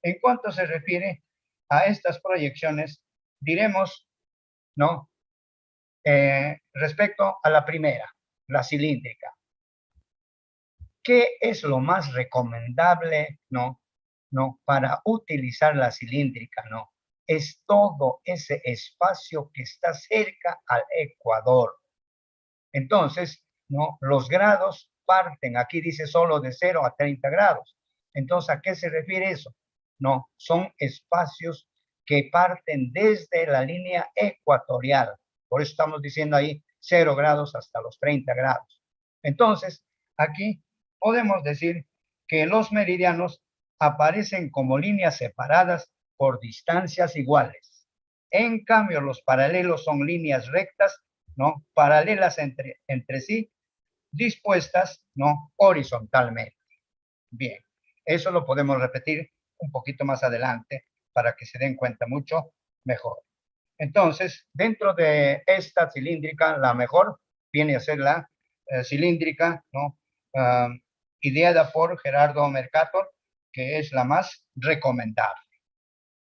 En cuanto se refiere a estas proyecciones, diremos, ¿no? Respecto a la primera, la cilíndrica. ¿Qué es lo más recomendable, no? Para utilizar la cilíndrica, ¿no? Es todo ese espacio que está cerca al ecuador. Entonces, ¿no? Los grados parten, aquí dice solo de 0 a 30 grados. Entonces, ¿a qué se refiere eso? No, son espacios que parten desde la línea ecuatorial. Por eso estamos diciendo ahí 0 grados hasta los 30 grados. Entonces, aquí podemos decir que los meridianos aparecen como líneas separadas por distancias iguales. En cambio, los paralelos son líneas rectas, ¿no? Paralelas entre sí, dispuestas, ¿no? Horizontalmente. Bien, eso lo podemos repetir un poquito más adelante para que se den cuenta mucho mejor. Entonces, dentro de esta cilíndrica, la mejor viene a ser la cilíndrica, ¿no? Ideada por Gerardo Mercator, que es la más recomendable.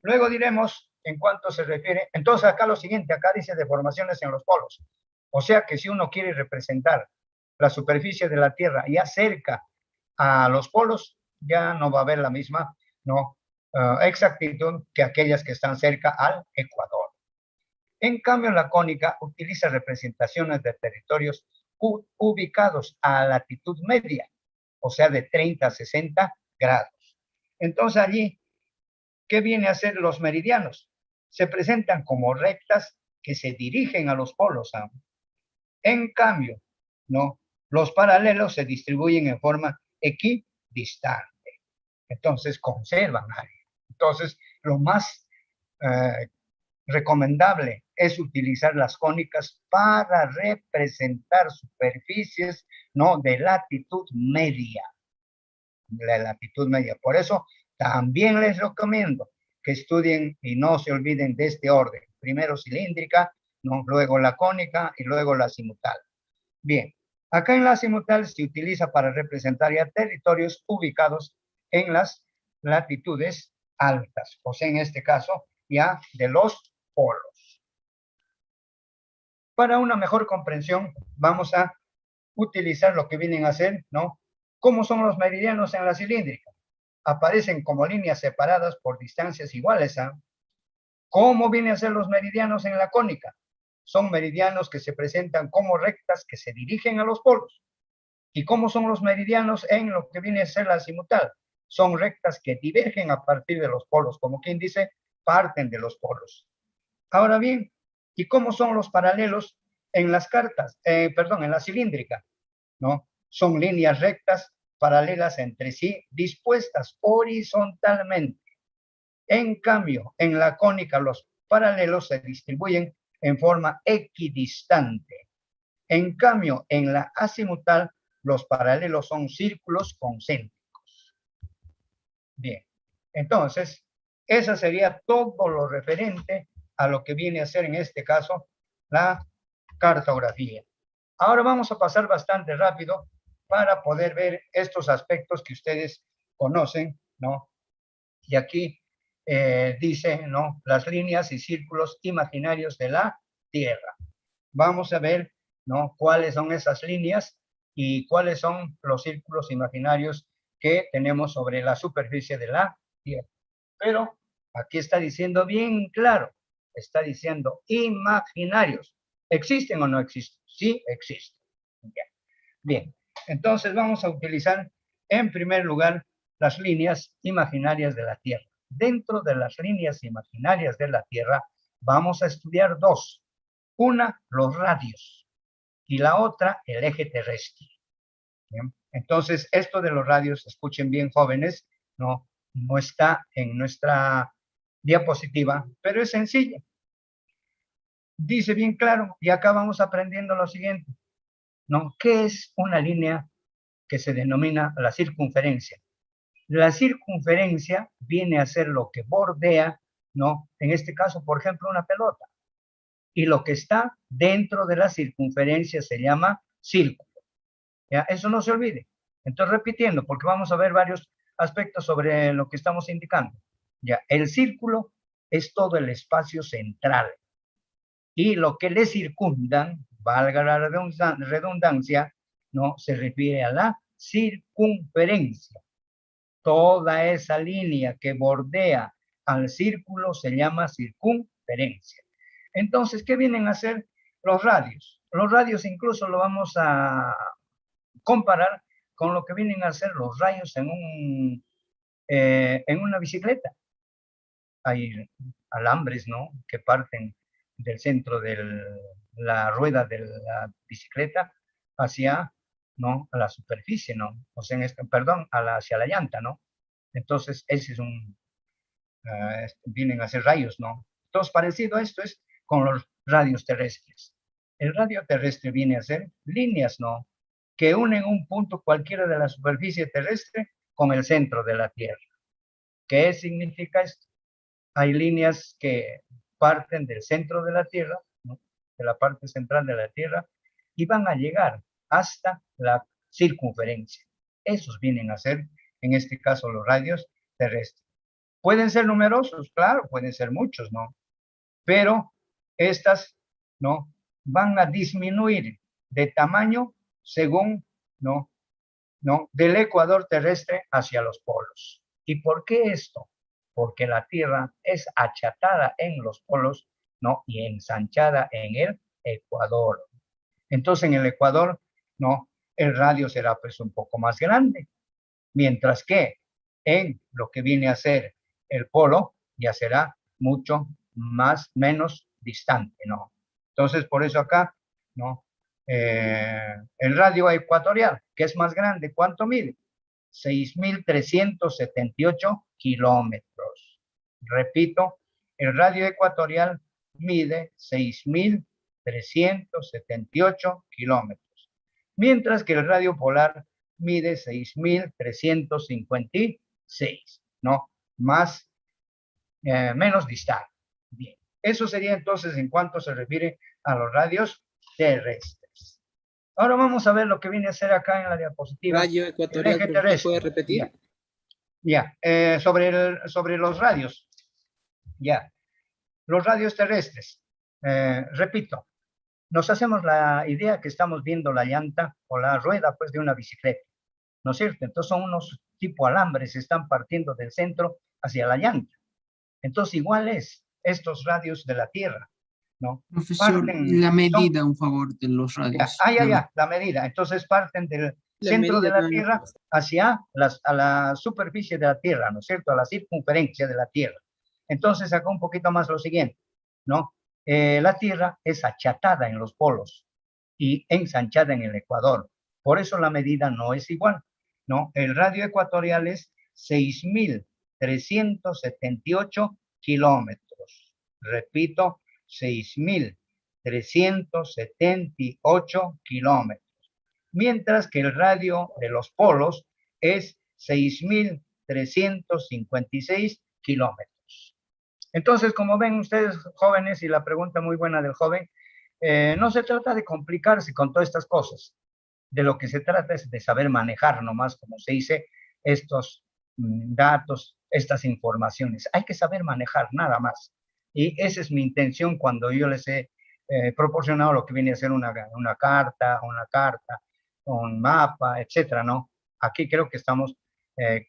Luego diremos, en cuanto se refiere, entonces acá lo siguiente, acá dice deformaciones en los polos. O sea que si uno quiere representar la superficie de la Tierra ya cerca a los polos, ya no va a haber la misma, ¿no? Exactitud que aquellas que están cerca al Ecuador. En cambio, la cónica utiliza representaciones de territorios ubicados a latitud media, o sea, de 30 a 60 grados. Entonces allí, ¿qué viene a ser los meridianos? Se presentan como rectas que se dirigen a los polos. En cambio, ¿no? Los paralelos se distribuyen en forma equidistante. Entonces, conservan área. Entonces, lo más recomendable es utilizar las cónicas para representar superficies, ¿no? De latitud media. La latitud media. Por eso, también les recomiendo que estudien y no se olviden de este orden. Primero cilíndrica, ¿no? Luego la cónica y luego la azimutal. Bien, acá en la azimutal se utiliza para representar ya territorios ubicados en las latitudes altas, o sea, en este caso, ya de los polos. Para una mejor comprensión, vamos a utilizar lo que vienen a ser, ¿no? ¿Cómo son los meridianos en la cilíndrica? Aparecen como líneas separadas por distancias iguales. ¿Cómo vienen a ser los meridianos en la cónica? Son meridianos que se presentan como rectas que se dirigen a los polos. ¿Y cómo son los meridianos en lo que viene a ser la azimutal? Son rectas que divergen a partir de los polos, como quien dice, parten de los polos. Ahora bien, ¿y cómo son los paralelos en las cartas? En la cilíndrica, ¿no? Son líneas rectas, paralelas entre sí, dispuestas horizontalmente. En cambio, en la cónica, los paralelos se distribuyen en forma equidistante. En cambio, en la azimutal, los paralelos son círculos concéntricos. Bien, entonces, esa sería todo lo referente a lo que viene a ser en este caso la cartografía. Ahora vamos a pasar bastante rápido para poder ver estos aspectos que ustedes conocen, ¿no? Y aquí dice, ¿no? Las líneas y círculos imaginarios de la Tierra. Vamos a ver, ¿no? Cuáles son esas líneas y cuáles son los círculos imaginarios que tenemos sobre la superficie de la Tierra. Pero aquí está diciendo bien claro, está diciendo imaginarios. ¿Existen o no existen? Sí, existen. Bien, entonces vamos a utilizar en primer lugar las líneas imaginarias de la Tierra. Dentro de las líneas imaginarias de la Tierra vamos a estudiar dos. Una, los radios, y la otra, el eje terrestre. Bien, entonces, esto de los radios, escuchen bien, jóvenes, no está en nuestra diapositiva, pero es sencilla. Dice bien claro, y acá vamos aprendiendo lo siguiente, ¿no? ¿Qué es una línea que se denomina la circunferencia? La circunferencia viene a ser lo que bordea, ¿no? En este caso, por ejemplo, una pelota. Y lo que está dentro de la circunferencia se llama círculo. ¿Ya? Eso no se olvide. Entonces, repitiendo, porque vamos a ver varios aspectos sobre lo que estamos indicando. Ya, el círculo es todo el espacio central. Y lo que le circundan, valga la redundancia, ¿no? Se refiere a la circunferencia. Toda esa línea que bordea al círculo se llama circunferencia. Entonces, ¿qué vienen a hacer los radios? Los radios incluso lo vamos a comparar con lo que vienen a hacer los rayos en una bicicleta. Hay alambres, ¿no? Que parten del centro de la rueda de la bicicleta hacia, ¿no? A la superficie, ¿no? O sea, perdón, hacia la llanta, ¿no? Entonces, ese es vienen a ser rayos, ¿no? Entonces, parecido a esto es con los radios terrestres. El radio terrestre viene a ser líneas, ¿no? Que unen un punto cualquiera de la superficie terrestre con el centro de la Tierra. ¿Qué significa esto? Hay líneas que parten del centro de la Tierra, ¿no? De la parte central de la Tierra, y van a llegar hasta la circunferencia. Esos vienen a ser, en este caso, los radios terrestres. Pueden ser numerosos, claro, pueden ser muchos, ¿no? Pero estas, ¿no? Van a disminuir de tamaño según, ¿no? Del ecuador terrestre hacia los polos. ¿Y por qué esto? Porque la Tierra es achatada en los polos, ¿no? Y ensanchada en el ecuador. Entonces, en el ecuador, ¿no? El radio será pues un poco más grande. Mientras que en lo que viene a ser el polo, ya será mucho menos distante, ¿no? Entonces, por eso acá, ¿no? El radio ecuatorial, que es más grande, ¿cuánto mide? 6.378 kilómetros. Repito, el radio ecuatorial mide 6.378 kilómetros, mientras que el radio polar mide 6.356, ¿no? Menos distante. Bien, eso sería entonces en cuanto se refiere a los radios terrestres. Ahora vamos a ver lo que viene a ser acá en la diapositiva. Radio ecuatorial, ¿puede repetir? Sobre los radios. Ya, los radios terrestres. Repito, nos hacemos la idea que estamos viendo la llanta o la rueda pues de una bicicleta, ¿no es cierto? Entonces son unos tipo alambres, están partiendo del centro hacia la llanta. Entonces igual es estos radios de la Tierra, ¿no? Profesor, la medida, un favor, de los radios. La medida. Entonces parten del centro de la Tierra hacia a la superficie de la Tierra, ¿no es cierto? A la circunferencia de la Tierra. Entonces acá un poquito más lo siguiente, ¿no? La Tierra es achatada en los polos y ensanchada en el ecuador. Por eso la medida no es igual, ¿no? El radio ecuatorial es 6.378 kilómetros. Repito, 6.378 6.378 kilómetros, mientras que el radio de los polos es 6.356 kilómetros. Entonces, como ven ustedes, jóvenes, y la pregunta muy buena del joven, no se trata de complicarse con todas estas cosas. De lo que se trata es de saber manejar nomás, como se dice, estos datos, estas informaciones. Hay que saber manejar, nada más. Y esa es mi intención cuando yo les he proporcionado lo que viene a ser una carta, un mapa, etcétera, ¿no? Aquí creo que estamos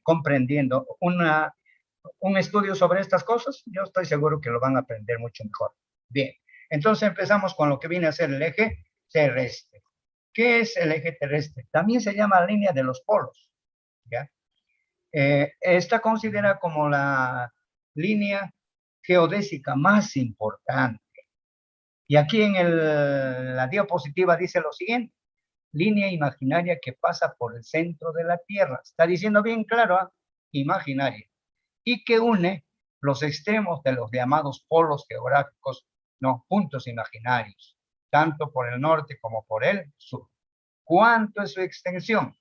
comprendiendo un estudio sobre estas cosas. Yo estoy seguro que lo van a aprender mucho mejor. Bien, entonces empezamos con lo que viene a ser el eje terrestre. ¿Qué es el eje terrestre? También se llama línea de los polos, ¿ya? Está considerada como la línea geodésica más importante. Y aquí en la diapositiva dice lo siguiente: línea imaginaria que pasa por el centro de la Tierra. Está diciendo bien claro, ¿eh? Imaginaria. Y que une los extremos de los llamados polos geográficos, no, puntos imaginarios, tanto por el norte como por el sur. ¿Cuánto es su extensión?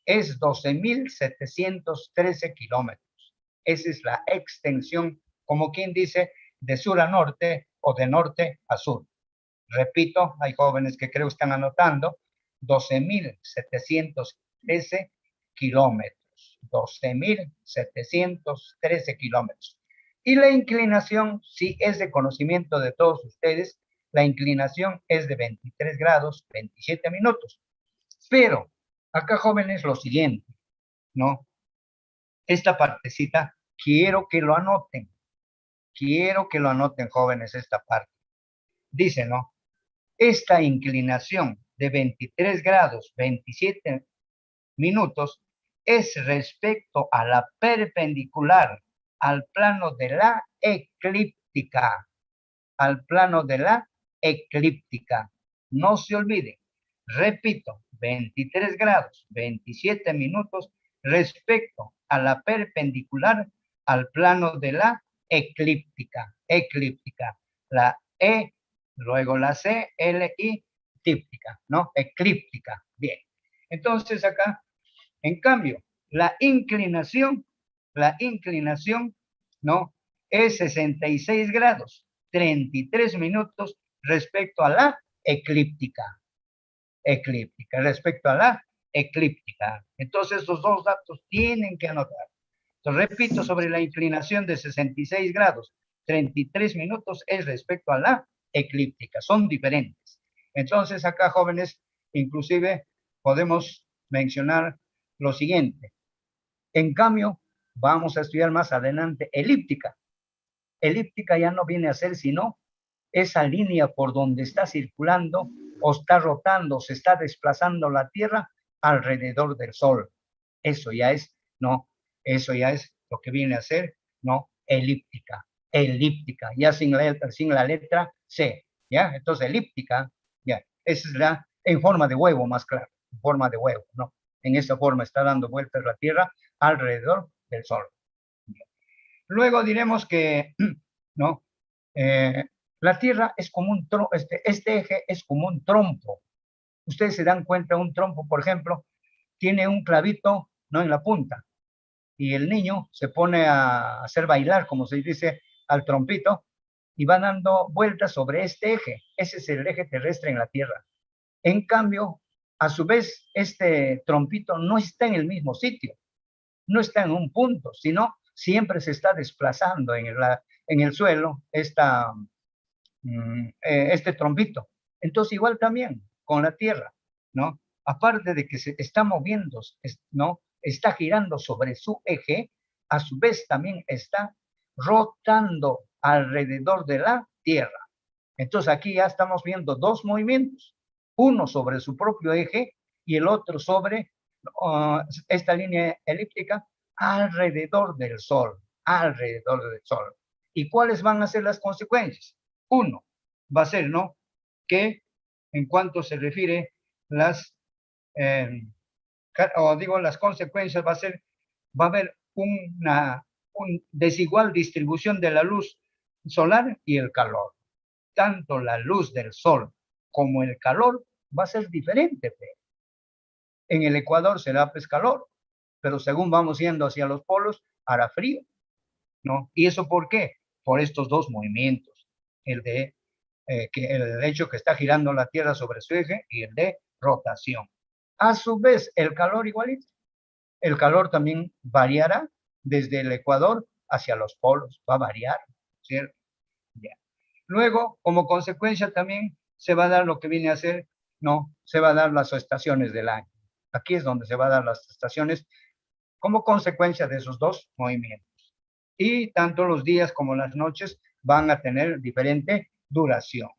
Es 12.713 kilómetros. Esa es la extensión, como quien dice, de sur a norte o de norte a sur. Repito, hay jóvenes que creo están anotando, 12.713 kilómetros. 12.713 kilómetros. Y la inclinación, sí es de conocimiento de todos ustedes, la inclinación es de 23 grados, 27 minutos. Pero, acá jóvenes, lo siguiente, ¿no? Esta partecita, quiero que lo anoten. Quiero que lo anoten, jóvenes, esta parte. Dice, ¿no? Esta inclinación de 23 grados, 27 minutos, es respecto a la perpendicular al plano de la eclíptica. Al plano de la eclíptica. No se olviden. Repito, 23 grados, 27 minutos respecto a la perpendicular al plano de la eclíptica. Eclíptica. La E, luego la C, L, I, típtica, ¿no? Eclíptica. Bien. Entonces acá, en cambio, la inclinación, ¿no? Es 66 grados, 33 minutos respecto a la eclíptica. Respecto a la eclíptica. Entonces, estos dos datos tienen que anotar. Entonces, repito, sobre la inclinación de 66 grados, 33 minutos es respecto a la eclíptica. Son diferentes. Entonces, acá, jóvenes, inclusive podemos mencionar lo siguiente. En cambio, vamos a estudiar más adelante elíptica. Elíptica ya no viene a ser sino esa línea por donde está circulando o está rotando, se está desplazando la Tierra alrededor del Sol. Eso ya es, ¿no? Eso ya es lo que viene a ser, ¿no? Elíptica. Elíptica, ya sin la letra C, ¿ya? Entonces, elíptica, ya. Esa es la, en forma de huevo, más claro, en forma de huevo, ¿no? En esa forma está dando vueltas la Tierra alrededor del Sol. Luego diremos que, ¿no? La Tierra es como un trompo, este eje es como un trompo. Ustedes se dan cuenta, un trompo, por ejemplo, tiene un clavito, ¿no? En la punta. Y el niño se pone a hacer bailar, como se dice, al trompito, y va dando vueltas sobre este eje. Ese es el eje terrestre en la Tierra. En cambio, a su vez, este trompito no está en el mismo sitio. No está en un punto, sino siempre se está desplazando en el suelo este trompito. Entonces, igual también con la Tierra, ¿no? Aparte de que se está moviendo, ¿no? Está girando sobre su eje, a su vez también está rotando alrededor de la Tierra. Entonces, aquí ya estamos viendo dos movimientos, uno sobre su propio eje y el otro sobre esta línea elíptica alrededor del Sol, alrededor del Sol. ¿Y cuáles van a ser las consecuencias? Uno, va a ser, ¿no? Que en cuanto se refiere las consecuencias, va a haber una desigual distribución de la luz solar y el calor. tanto la luz del sol como el calor va a ser diferente. Pues. En el Ecuador será pues calor, pero según vamos yendo hacia los polos, hará frío, ¿no? ¿Y eso por qué? Por estos dos movimientos, el hecho que está girando la Tierra sobre su eje y el de rotación. A su vez, el calor igualito. El calor también variará desde el Ecuador hacia los polos, va a variar, ¿cierto? Ya. Luego, como consecuencia también se va a dar lo que viene a ser, no, se va a dar las estaciones del año. Aquí es donde se va a dar las estaciones como consecuencia de esos dos movimientos. Y tanto los días como las noches van a tener diferente duración.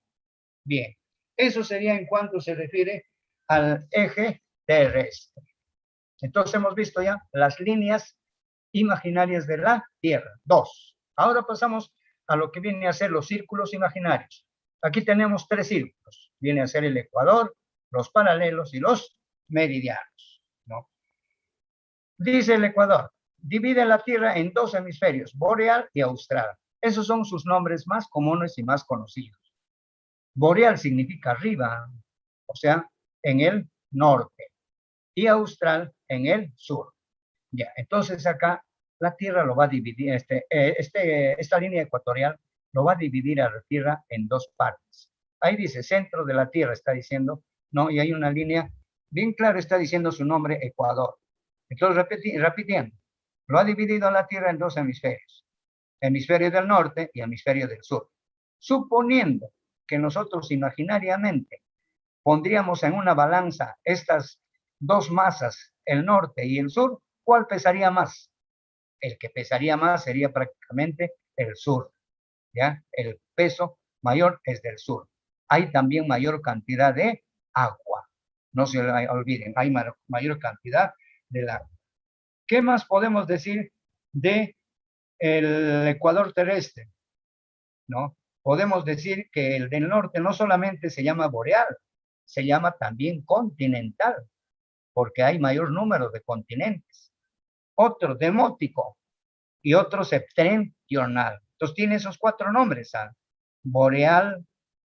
Bien, eso sería en cuanto se refiere al eje terrestre. Entonces hemos visto ya las líneas imaginarias de la Tierra. 2. Ahora pasamos a lo que viene a ser los círculos imaginarios. Aquí tenemos 3 círculos. Viene a ser el ecuador, los paralelos y los meridianos, ¿no? Dice el Ecuador, divide la Tierra en 2 hemisferios, boreal y austral. Esos son sus nombres más comunes y más conocidos. Boreal significa arriba, o sea, en el norte, y austral en el sur. Ya, entonces acá la Tierra lo va a dividir, esta línea ecuatorial lo va a dividir a la Tierra en 2 partes. Ahí dice centro de la Tierra, está diciendo, ¿no? Y hay una línea, bien claro está diciendo su nombre, Ecuador. Entonces, repitiendo, lo ha dividido a la Tierra en 2 hemisferios, hemisferio del norte y hemisferio del sur. Suponiendo que nosotros imaginariamente pondríamos en una balanza estas 2 masas, el norte y el sur, ¿cuál pesaría más? El que pesaría más sería prácticamente el sur, ¿ya? El peso mayor es del sur. Hay también mayor cantidad de agua. No se olviden, hay mayor cantidad del agua. ¿Qué más podemos decir de el ecuador terrestre? ¿No? Podemos decir que el del norte no solamente se llama boreal, se llama también continental, porque hay mayor número de continentes. Otro demótico y otro septentrional. Entonces tiene esos 4 nombres, ¿sabes? Boreal,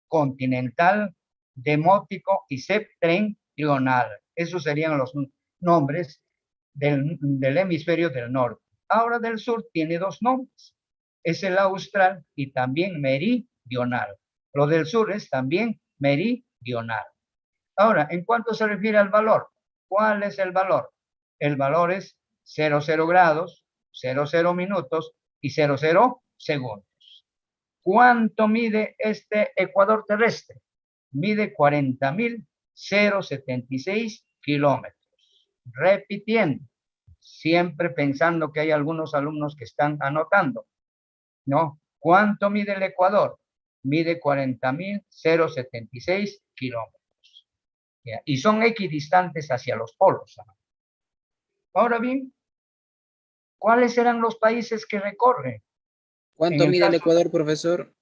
continental, demótico y septentrional. Esos serían los nombres del hemisferio del norte. Ahora del sur tiene 2 nombres. Es el austral y también meridional. Lo del sur es también meridional. Ahora, en cuanto se refiere al valor, ¿cuál es el valor? El valor es 00 grados, 00 minutos y 00 segundos. ¿Cuánto mide este ecuador terrestre? Mide 40.076 kilómetros. Repitiendo, siempre pensando que hay algunos alumnos que están anotando, ¿no? ¿Cuánto mide el ecuador? Mide 40.076 kilómetros. Y son equidistantes hacia los polos. Ahora bien, ¿cuáles serán los países que recorre? ¿Cuánto mide el Ecuador, profesor?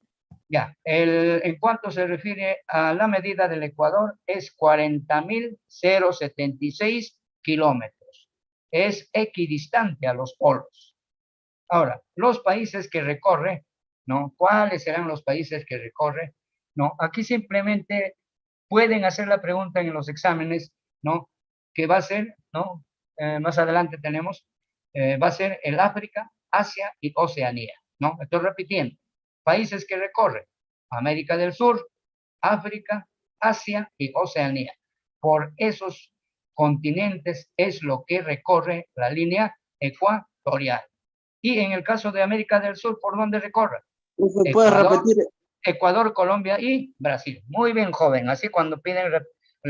Ya, en cuanto se refiere a la medida del Ecuador, es 40.076 kilómetros. Es equidistante a los polos. Ahora, los países que recorre, ¿no? ¿Cuáles serán los países que recorre? No, aquí simplemente pueden hacer la pregunta en los exámenes, ¿no? Que va a ser, ¿no? Más adelante tenemos, va a ser el África, Asia y Oceanía, ¿no? Estoy repitiendo. Países que recorre: América del Sur, África, Asia y Oceanía. Por esos continentes es lo que recorre la línea ecuatorial. Y en el caso de América del Sur, ¿por dónde recorre? ¿Puedes repetir? Ecuador, Colombia y Brasil. Muy bien, joven. Así cuando piden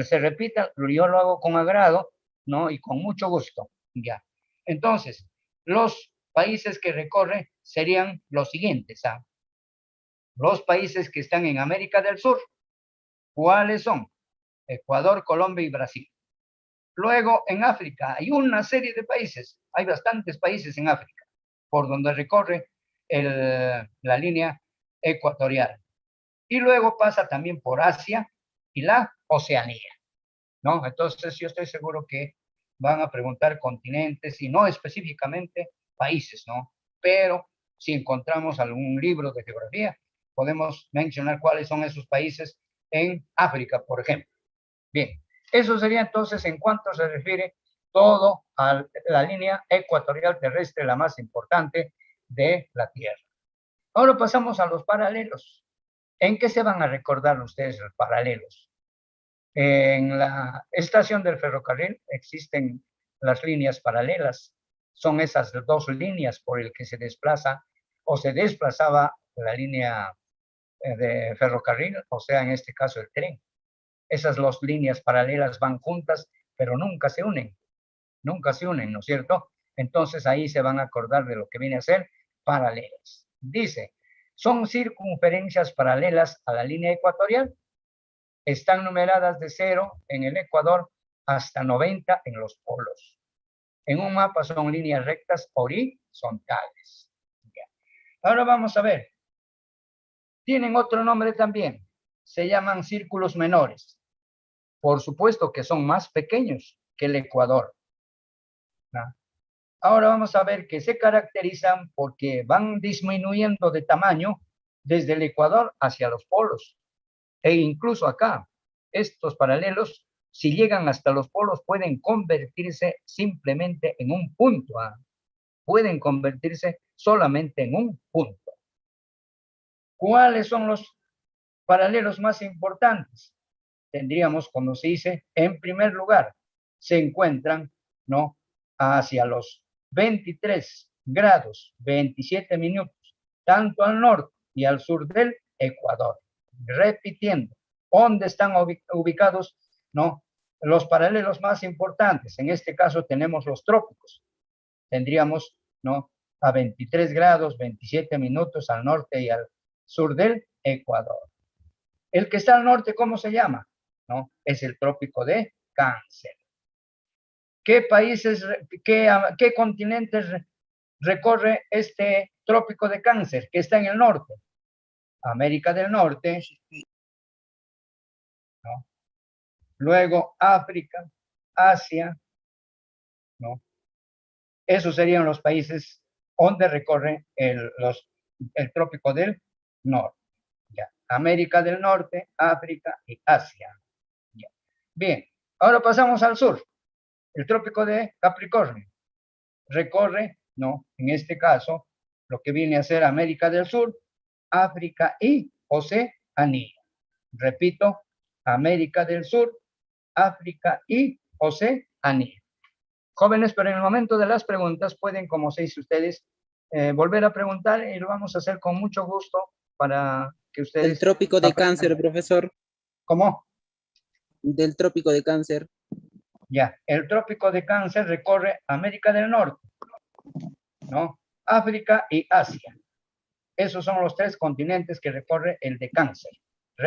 se repita, yo lo hago con agrado, ¿no? Y con mucho gusto. Ya. Entonces, los países que recorre serían los siguientes, ¿ah? Los países que están en América del Sur, ¿cuáles son? Ecuador, Colombia y Brasil. Luego, en África hay una serie de países, hay bastantes países en África, por donde recorre la línea ecuatorial. Y luego pasa también por Asia y la Oceanía, ¿no? Entonces yo estoy seguro que van a preguntar continentes y no específicamente países, ¿no? Pero si encontramos algún libro de geografía, podemos mencionar cuáles son esos países en África, por ejemplo. Bien, eso sería entonces en cuanto se refiere todo a la línea ecuatorial terrestre, la más importante de la Tierra. Ahora pasamos a los paralelos. ¿En qué se van a recordar ustedes los paralelos? En la estación del ferrocarril existen las líneas paralelas. Son esas dos líneas por el que se desplaza o se desplazaba la línea de ferrocarril, o sea, en este caso el tren. Esas dos líneas paralelas van juntas, pero nunca se unen, ¿no es cierto? Entonces ahí se van a acordar de lo que viene a ser paralelas. Dice, son circunferencias paralelas a la línea ecuatorial. Están numeradas de 0 en el Ecuador hasta 90 en los polos. En un mapa son líneas rectas horizontales. Ahora vamos a ver. Tienen otro nombre también. Se llaman círculos menores. Por supuesto que son más pequeños que el Ecuador, ¿no? Ahora vamos a ver que se caracterizan porque van disminuyendo de tamaño desde el Ecuador hacia los polos. E incluso acá, estos paralelos, si llegan hasta los polos, pueden convertirse simplemente en un punto. Pueden convertirse solamente en un punto. ¿Cuáles son los paralelos más importantes? Tendríamos, como se dice, en primer lugar, se encuentran, ¿no?, hacia los 23 grados, 27 minutos, tanto al norte y al sur del Ecuador. Repitiendo, ¿dónde están ubicados, no?, los paralelos más importantes? En este caso tenemos los trópicos. Tendríamos, ¿no?, a 23 grados, 27 minutos al norte y al sur del Ecuador. El que está al norte, ¿cómo se llama? ¿No? Es el trópico de Cáncer. ¿Qué países, qué continentes recorre este trópico de Cáncer que está en el norte? América del Norte, ¿no? Luego África, Asia, ¿no? Esos serían los países donde recorre el trópico del norte. Ya. América del Norte, África y Asia. Ya. Bien, ahora pasamos al sur. El trópico de Capricornio recorre, ¿no?, en este caso, lo que viene a ser América del Sur, África y Oceanía. Repito, América del Sur, África y Oceanía. Jóvenes, pero en el momento de las preguntas pueden, como se dice ustedes, volver a preguntar y lo vamos a hacer con mucho gusto para que ustedes... El trópico de Cáncer, profesor. ¿Cómo? Del trópico de Cáncer. Ya, el trópico de Cáncer recorre América del Norte, ¿no?, África y Asia. Esos son los tres continentes que recorre el de Cáncer.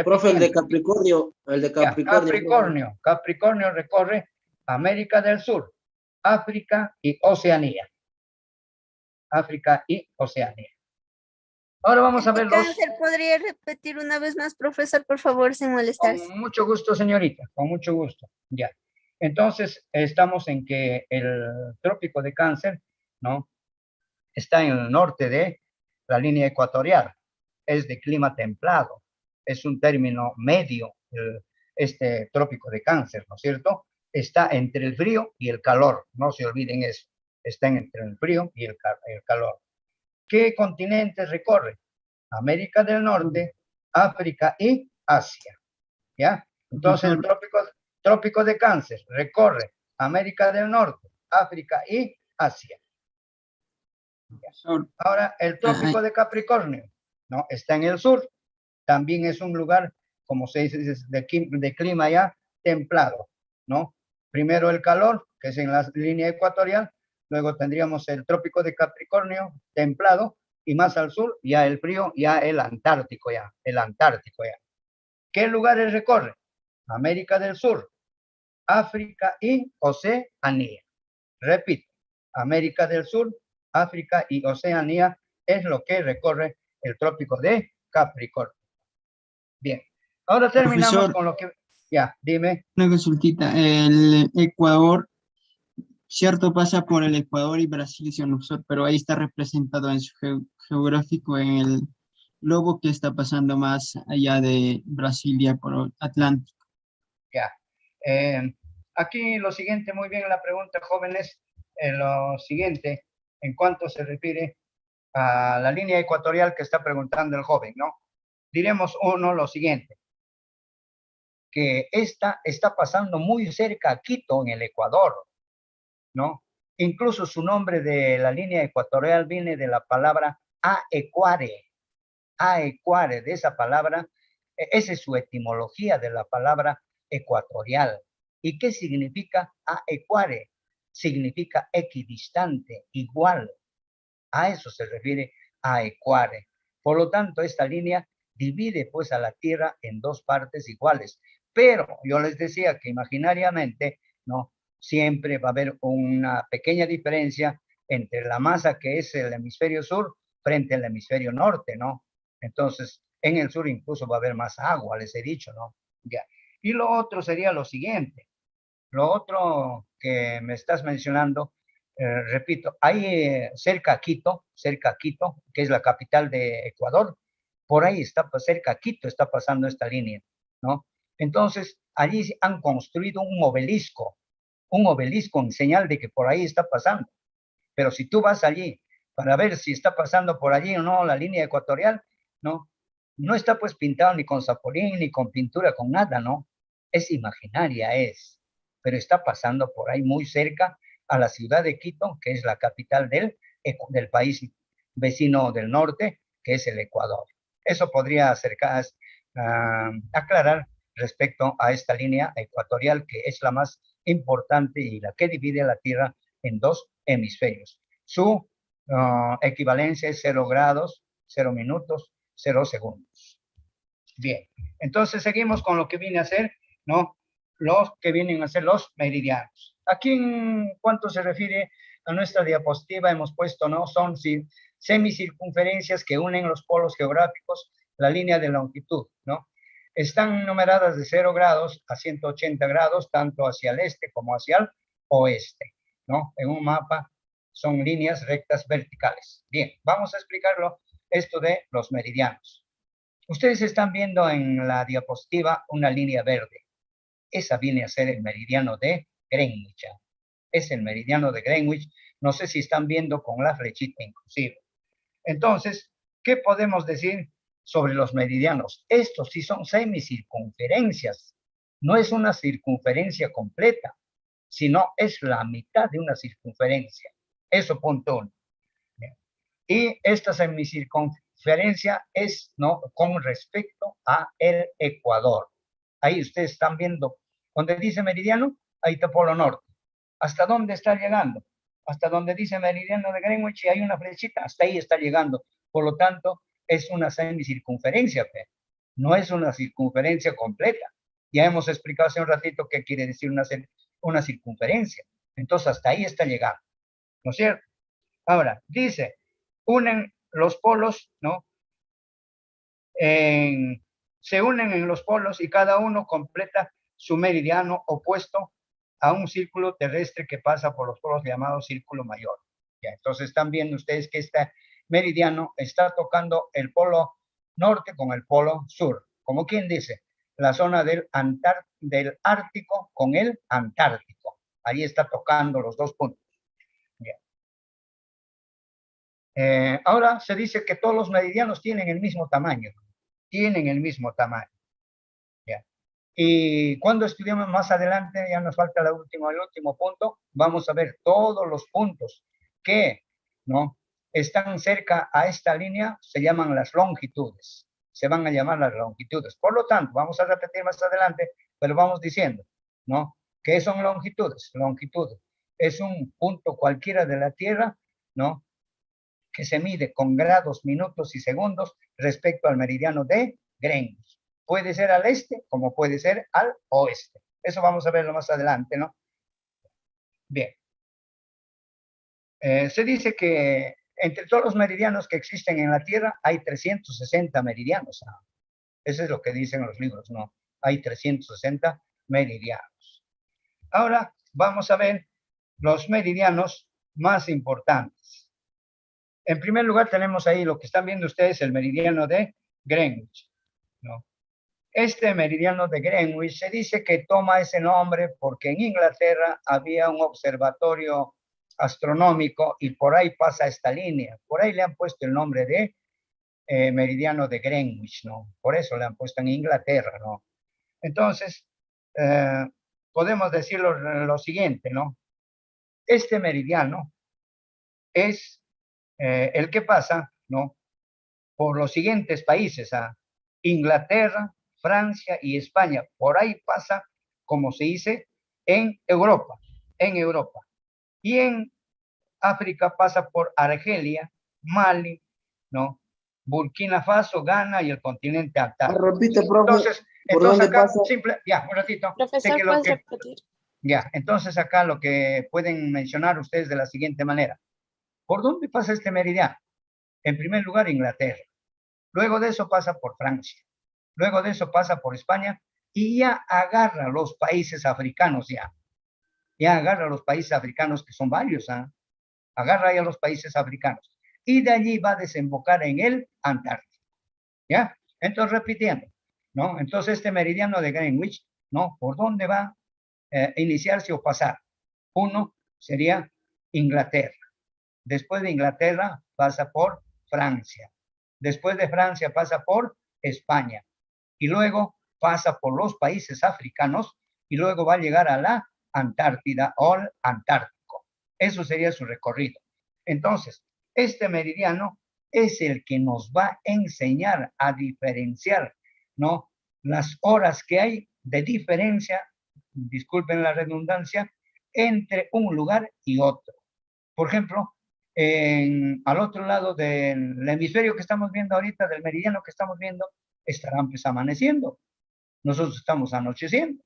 Profe, el de Capricornio. Ya, Capricornio recorre América del Sur, África y Oceanía. África y Oceanía. Ahora vamos a ver los... Cáncer, ¿podría repetir una vez más, profesor, por favor, sin molestarse? Con mucho gusto, señorita, con mucho gusto. Ya. Entonces, estamos en que el trópico de Cáncer, ¿no?, está en el norte de la línea ecuatorial. Es de clima templado. Es un término medio, este trópico de Cáncer, ¿no es cierto? Está entre el frío y el calor. No se olviden eso. Está entre el frío y el calor. ¿Qué continentes recorre? América del Norte, África y Asia. ¿Ya? Entonces, el trópico de Cáncer recorre América del Norte, África y Asia. Ahora, el trópico de Capricornio, ¿no?, está en el sur. También es un lugar, como se dice, de clima ya templado, ¿no? Primero el calor, que es en la línea ecuatorial. Luego tendríamos el trópico de Capricornio, templado. Y más al sur, ya el frío, ya el Antártico ya. ¿Qué lugares recorre? América del Sur, África y Oceanía. Repito, América del Sur, África y Oceanía es lo que recorre el trópico de Capricornio. Bien, ahora terminamos, profesor, con lo que... Ya, dime. Una consultita. El Ecuador, cierto, pasa por el Ecuador y Brasil, señor profesor, pero ahí está representado en su geográfico en globo que está pasando más allá de Brasilia por el Atlántico. Ya. Aquí lo siguiente, muy bien la pregunta, jóvenes, lo siguiente, en cuanto se refiere a la línea ecuatorial que está preguntando el joven, ¿no? Diremos uno lo siguiente, que esta está pasando muy cerca a Quito, en el Ecuador, ¿no? Incluso su nombre de la línea ecuatorial viene de la palabra aequare, de esa palabra, esa es su etimología de la palabra ecuatorial. ¿Y qué significa aequare? Significa equidistante, igual. A eso se refiere aequare. Por lo tanto, esta línea divide pues a la Tierra en dos partes iguales. Pero yo les decía que imaginariamente, ¿no? Siempre va a haber una pequeña diferencia entre la masa que es el hemisferio sur frente al hemisferio norte, ¿no? Entonces, en el sur incluso va a haber más agua, les he dicho, ¿no? Ya. Y lo otro sería lo siguiente. Lo otro que me estás mencionando, repito, hay cerca a Quito, que es la capital de Ecuador, por ahí está, pues, cerca a Quito está pasando esta línea, ¿no? Entonces, allí han construido un obelisco en señal de que por ahí está pasando. Pero si tú vas allí para ver si está pasando por allí o no la línea ecuatorial, ¿no? No está pues pintado ni con zapolín, ni con pintura, con nada, ¿no? Es imaginaria, pero está pasando por ahí muy cerca a la ciudad de Quito, que es la capital del país vecino del norte, que es el Ecuador. Eso podría aclarar respecto a esta línea ecuatorial, que es la más importante y la que divide la Tierra en dos hemisferios. Su equivalencia es 0 grados, 0 minutos, 0 segundos. Bien, entonces seguimos con lo que viene a ser, ¿no? Los que vienen a ser los meridianos. Aquí en cuanto se refiere a nuestra diapositiva hemos puesto, ¿no? Son semicircunferencias que unen los polos geográficos, la línea de longitud, ¿no? Están numeradas de 0 grados a 180 grados, tanto hacia el este como hacia el oeste, ¿no? En un mapa son líneas rectas verticales. Bien, vamos a explicarlo esto de los meridianos. Ustedes están viendo en la diapositiva una línea verde. Esa viene a ser el meridiano de Greenwich. Es el meridiano de Greenwich. No sé si están viendo con la flechita inclusive. Entonces, ¿qué podemos decir sobre los meridianos? Estos sí son semicircunferencias. No es una circunferencia completa, sino es la mitad de una circunferencia. Eso punto uno. Y esta semicircunferencia es, ¿no?, con respecto a el Ecuador. Ahí ustedes están viendo, donde dice meridiano, ahí está Polo Norte. ¿Hasta dónde está llegando? Hasta donde dice meridiano de Greenwich y hay una flechita, hasta ahí está llegando. Por lo tanto, es una semicircunferencia, pero no es una circunferencia completa. Ya hemos explicado hace un ratito qué quiere decir una circunferencia. Entonces, hasta ahí está llegando, ¿no es cierto? Ahora, dice, unen los polos, ¿no? Se unen en los polos y cada uno completa su meridiano opuesto a un círculo terrestre que pasa por los polos llamado círculo mayor. Ya, entonces están viendo ustedes que este meridiano está tocando el polo norte con el polo sur. Como quien dice, la zona del Ártico con el Antártico. Ahí está tocando los dos puntos. Ya. Ahora se dice que todos los meridianos tienen el mismo tamaño. ¿Ya? Y cuando estudiamos más adelante, ya nos falta el último punto, vamos a ver todos los puntos que, ¿no?, están cerca a esta línea, se llaman las longitudes. Se van a llamar las longitudes. Por lo tanto, vamos a repetir más adelante, pero vamos diciendo, ¿no?, ¿qué son longitudes? Longitudes es un punto cualquiera de la Tierra, ¿no?, que se mide con grados, minutos y segundos respecto al meridiano de Greenwich. Puede ser al este como puede ser al oeste. Eso vamos a verlo más adelante, ¿no? Bien. Se dice que entre todos los meridianos que existen en la Tierra hay 360 meridianos. ¿No? Eso es lo que dicen los libros, ¿no? Hay 360 meridianos. Ahora vamos a ver los meridianos más importantes. En primer lugar tenemos ahí lo que están viendo ustedes, el meridiano de Greenwich, ¿no? Este meridiano de Greenwich se dice que toma ese nombre porque en Inglaterra había un observatorio astronómico y por ahí pasa esta línea. Por ahí le han puesto el nombre de meridiano de Greenwich, ¿no? Por eso le han puesto en Inglaterra, ¿no? Entonces, podemos decir lo siguiente, ¿no? Este meridiano es el que pasa, ¿no? Por los siguientes países, Inglaterra, Francia y España. Por ahí pasa, como se dice, en Europa, Y en África pasa por Argelia, Mali, ¿no? Burkina Faso, Ghana y el continente antártico. Repite, profe. Entonces acá, pasa? ya, un ratito. Profesor, ¿puedes repetir? Ya, entonces acá lo que pueden mencionar ustedes de la siguiente manera. ¿Por dónde pasa este meridiano? En primer lugar, Inglaterra. Luego de eso pasa por Francia. Luego de eso pasa por España y ya agarra los países africanos Ya agarra los países africanos, que son varios, Agarra ya los países africanos. Y de allí va a desembocar en el Antártico. ¿Ya? Entonces, repitiendo, ¿no? Entonces, este meridiano de Greenwich, ¿no? ¿Por dónde va a iniciarse o pasar? Uno sería Inglaterra. Después de Inglaterra pasa por Francia. Después de Francia pasa por España. Y luego pasa por los países africanos y luego va a llegar a la Antártida o al Antártico. Eso sería su recorrido. Entonces, este meridiano es el que nos va a enseñar a diferenciar, ¿no? Las horas que hay de diferencia, disculpen la redundancia, entre un lugar y otro. Por ejemplo, al otro lado del hemisferio que estamos viendo ahorita, del meridiano que estamos viendo, estarán pues amaneciendo. Nosotros estamos anocheciendo,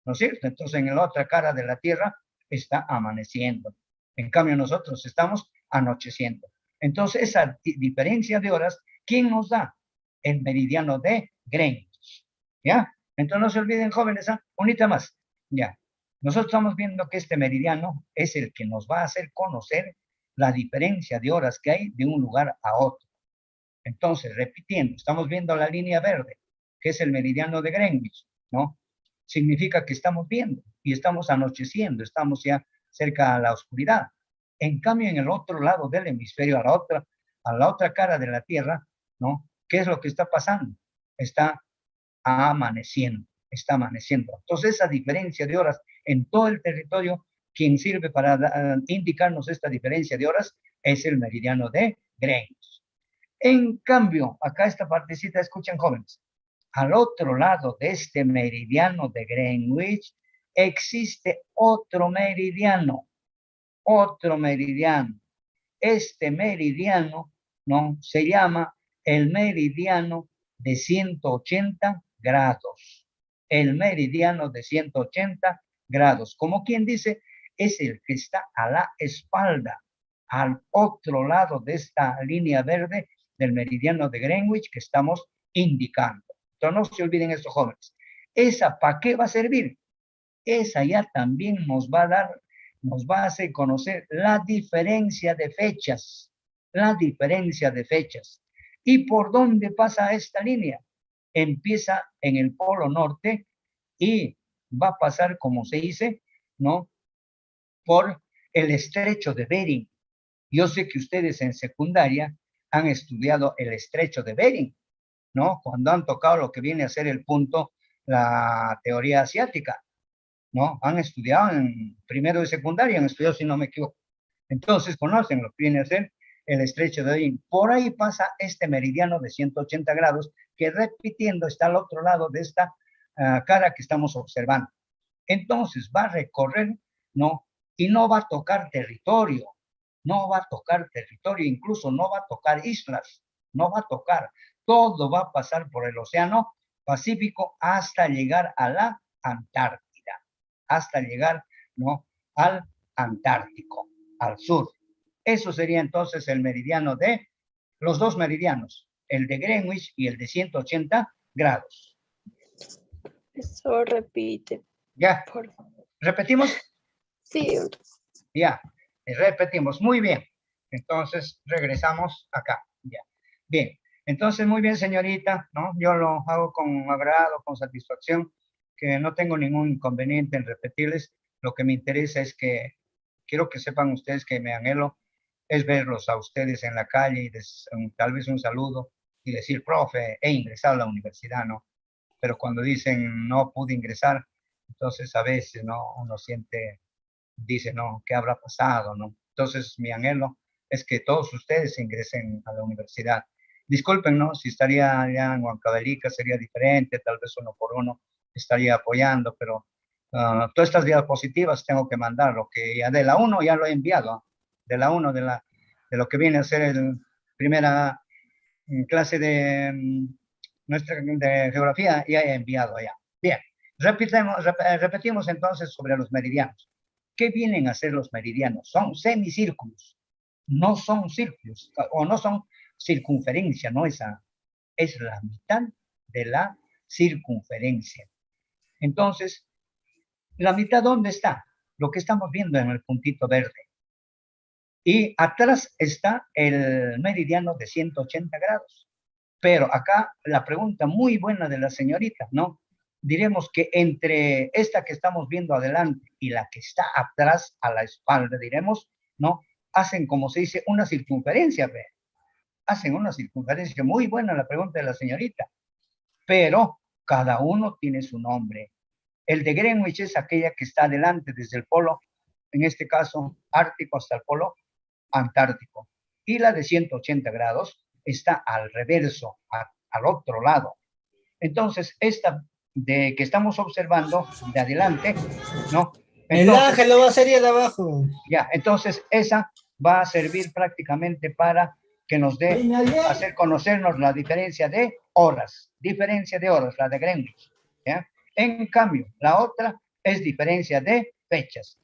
¿no es cierto? Entonces en la otra cara de la Tierra está amaneciendo. En cambio nosotros estamos anocheciendo. Entonces esa diferencia de horas, ¿quién nos da? El meridiano de Greenwich. ¿Ya? Entonces no se olviden, jóvenes, unita más. Ya. Nosotros estamos viendo que este meridiano es el que nos va a hacer conocer la diferencia de horas que hay de un lugar a otro. Entonces, repitiendo, estamos viendo la línea verde, que es el meridiano de Greenwich, ¿no? Significa que estamos viendo y estamos anocheciendo, estamos ya cerca a la oscuridad. En cambio, en el otro lado del hemisferio, a la otra cara de la Tierra, ¿no? ¿Qué es lo que está pasando? Está amaneciendo. Entonces, esa diferencia de horas en todo el territorio, quien sirve para indicarnos esta diferencia de horas es el meridiano de Greenwich. En cambio, acá esta partecita, escuchen, jóvenes, al otro lado de este meridiano de Greenwich existe otro meridiano. Este meridiano, ¿no? Se llama el meridiano de 180 grados. El meridiano de 180 grados. Como quien dice, es el que está a la espalda, al otro lado de esta línea verde del meridiano de Greenwich que estamos indicando. Entonces no se olviden esto, jóvenes. ¿Esa para qué va a servir? Esa ya también nos va a hacer conocer la diferencia de fechas. ¿Y por dónde pasa esta línea? Empieza en el polo norte y va a pasar, como se dice, ¿no? Por el estrecho de Bering. Yo sé que ustedes en secundaria han estudiado el estrecho de Bering, ¿no? Cuando han tocado lo que viene a ser el punto, la teoría asiática, ¿no? Han estudiado en primero de secundaria, han estudiado, si no me equivoco. Entonces conocen lo que viene a ser el estrecho de Bering. Por ahí pasa este meridiano de 180 grados, que repitiendo está al otro lado de esta cara que estamos observando. Entonces va a recorrer, ¿no? Y no va a tocar territorio, incluso no va a tocar islas, no va a tocar. Todo va a pasar por el Océano Pacífico hasta llegar a la Antártida, ¿no? Al Antártico, al sur. Eso sería entonces el meridiano de, los dos meridianos, el de Greenwich y el de 180 grados. Eso repite. ¿Ya? Por favor. ¿Repetimos? Sí. Ya, repetimos. Muy bien. Entonces, regresamos acá. Ya. Bien. Entonces, muy bien, señorita, ¿no? Yo lo hago con agrado, con satisfacción, que no tengo ningún inconveniente en repetirles. Lo que me interesa es que quiero que sepan ustedes que mi anhelo es verlos a ustedes en la calle y tal vez un saludo y decir, profe, he ingresado a la universidad, ¿no? Pero cuando dicen no pude ingresar, entonces a veces, ¿no? Uno dice, no, ¿qué habrá pasado, no? Entonces mi anhelo es que todos ustedes ingresen a la universidad. Disculpen, ¿no? Si estaría allá en Huancavelica sería diferente, tal vez uno por uno estaría apoyando, pero todas estas diapositivas tengo que mandar, lo que ya de la 1 ya lo he enviado, de la 1, de lo que viene a ser el primera clase de nuestra de geografía, ya he enviado allá. Bien, repetimos entonces sobre los meridianos. ¿Qué vienen a ser los meridianos? Son semicírculos, no son círculos, o no son circunferencia, no esa, es la mitad de la circunferencia. Entonces, ¿la mitad dónde está? Lo que estamos viendo en el puntito verde. Y atrás está el meridiano de 180 grados. Pero acá la pregunta muy buena de la señorita, ¿no? Diremos que entre esta que estamos viendo adelante y la que está atrás a la espalda, diremos, ¿no? Hacen, como se dice, una circunferencia, ¿ve? Hacen una circunferencia. Muy buena la pregunta de la señorita. Pero cada uno tiene su nombre. El de Greenwich es aquella que está adelante desde el polo, en este caso, ártico hasta el polo antártico. Y la de 180 grados está al reverso, al otro lado. Entonces, esta de que estamos observando de adelante, ¿no? Entonces, el ángel lo va a sería de abajo. Ya, entonces esa va a servir prácticamente para que nos dé, hacer conocernos la diferencia de horas, la de Greenwich, ¿ya? En cambio, la otra es diferencia de fechas,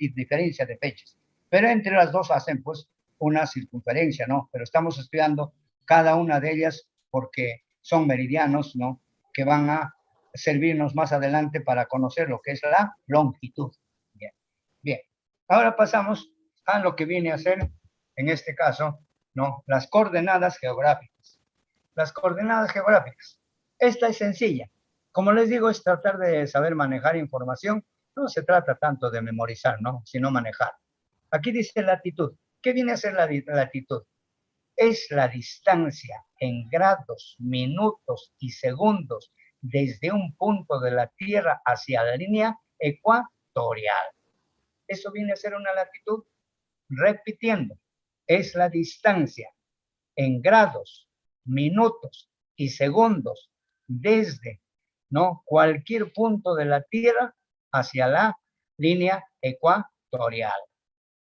pero entre las dos hacen pues una circunferencia, ¿no? Pero estamos estudiando cada una de ellas porque son meridianos, ¿no? Que van a servirnos más adelante para conocer lo que es la longitud. Bien, bien. Ahora pasamos a lo que viene a ser, en este caso, ¿no? Las coordenadas geográficas. Las coordenadas geográficas. Esta es sencilla. Como les digo, es tratar de saber manejar información. No se trata tanto de memorizar, ¿no? Sino manejar. Aquí dice latitud. ¿Qué viene a ser la latitud? Es la distancia en grados, minutos y segundos desde un punto de la Tierra hacia la línea ecuatorial. Eso viene a ser una latitud. Repitiendo, es la distancia en grados, minutos y segundos desde, ¿no?, cualquier punto de la Tierra hacia la línea ecuatorial.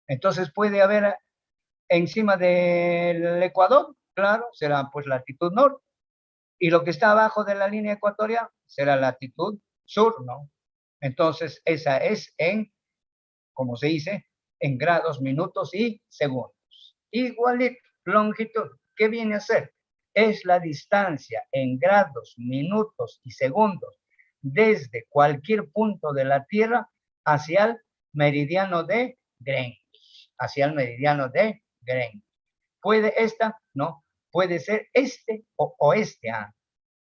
Entonces puede haber encima del Ecuador, claro, será pues latitud norte, y lo que está abajo de la línea ecuatorial será latitud sur, ¿no? Entonces esa es en, como se dice, en grados, minutos y segundos. Igualito, longitud, ¿qué viene a ser? Es la distancia en grados, minutos y segundos desde cualquier punto de la Tierra hacia el meridiano de Greenwich, ¿Puede esta? No. Puede ser este o oeste.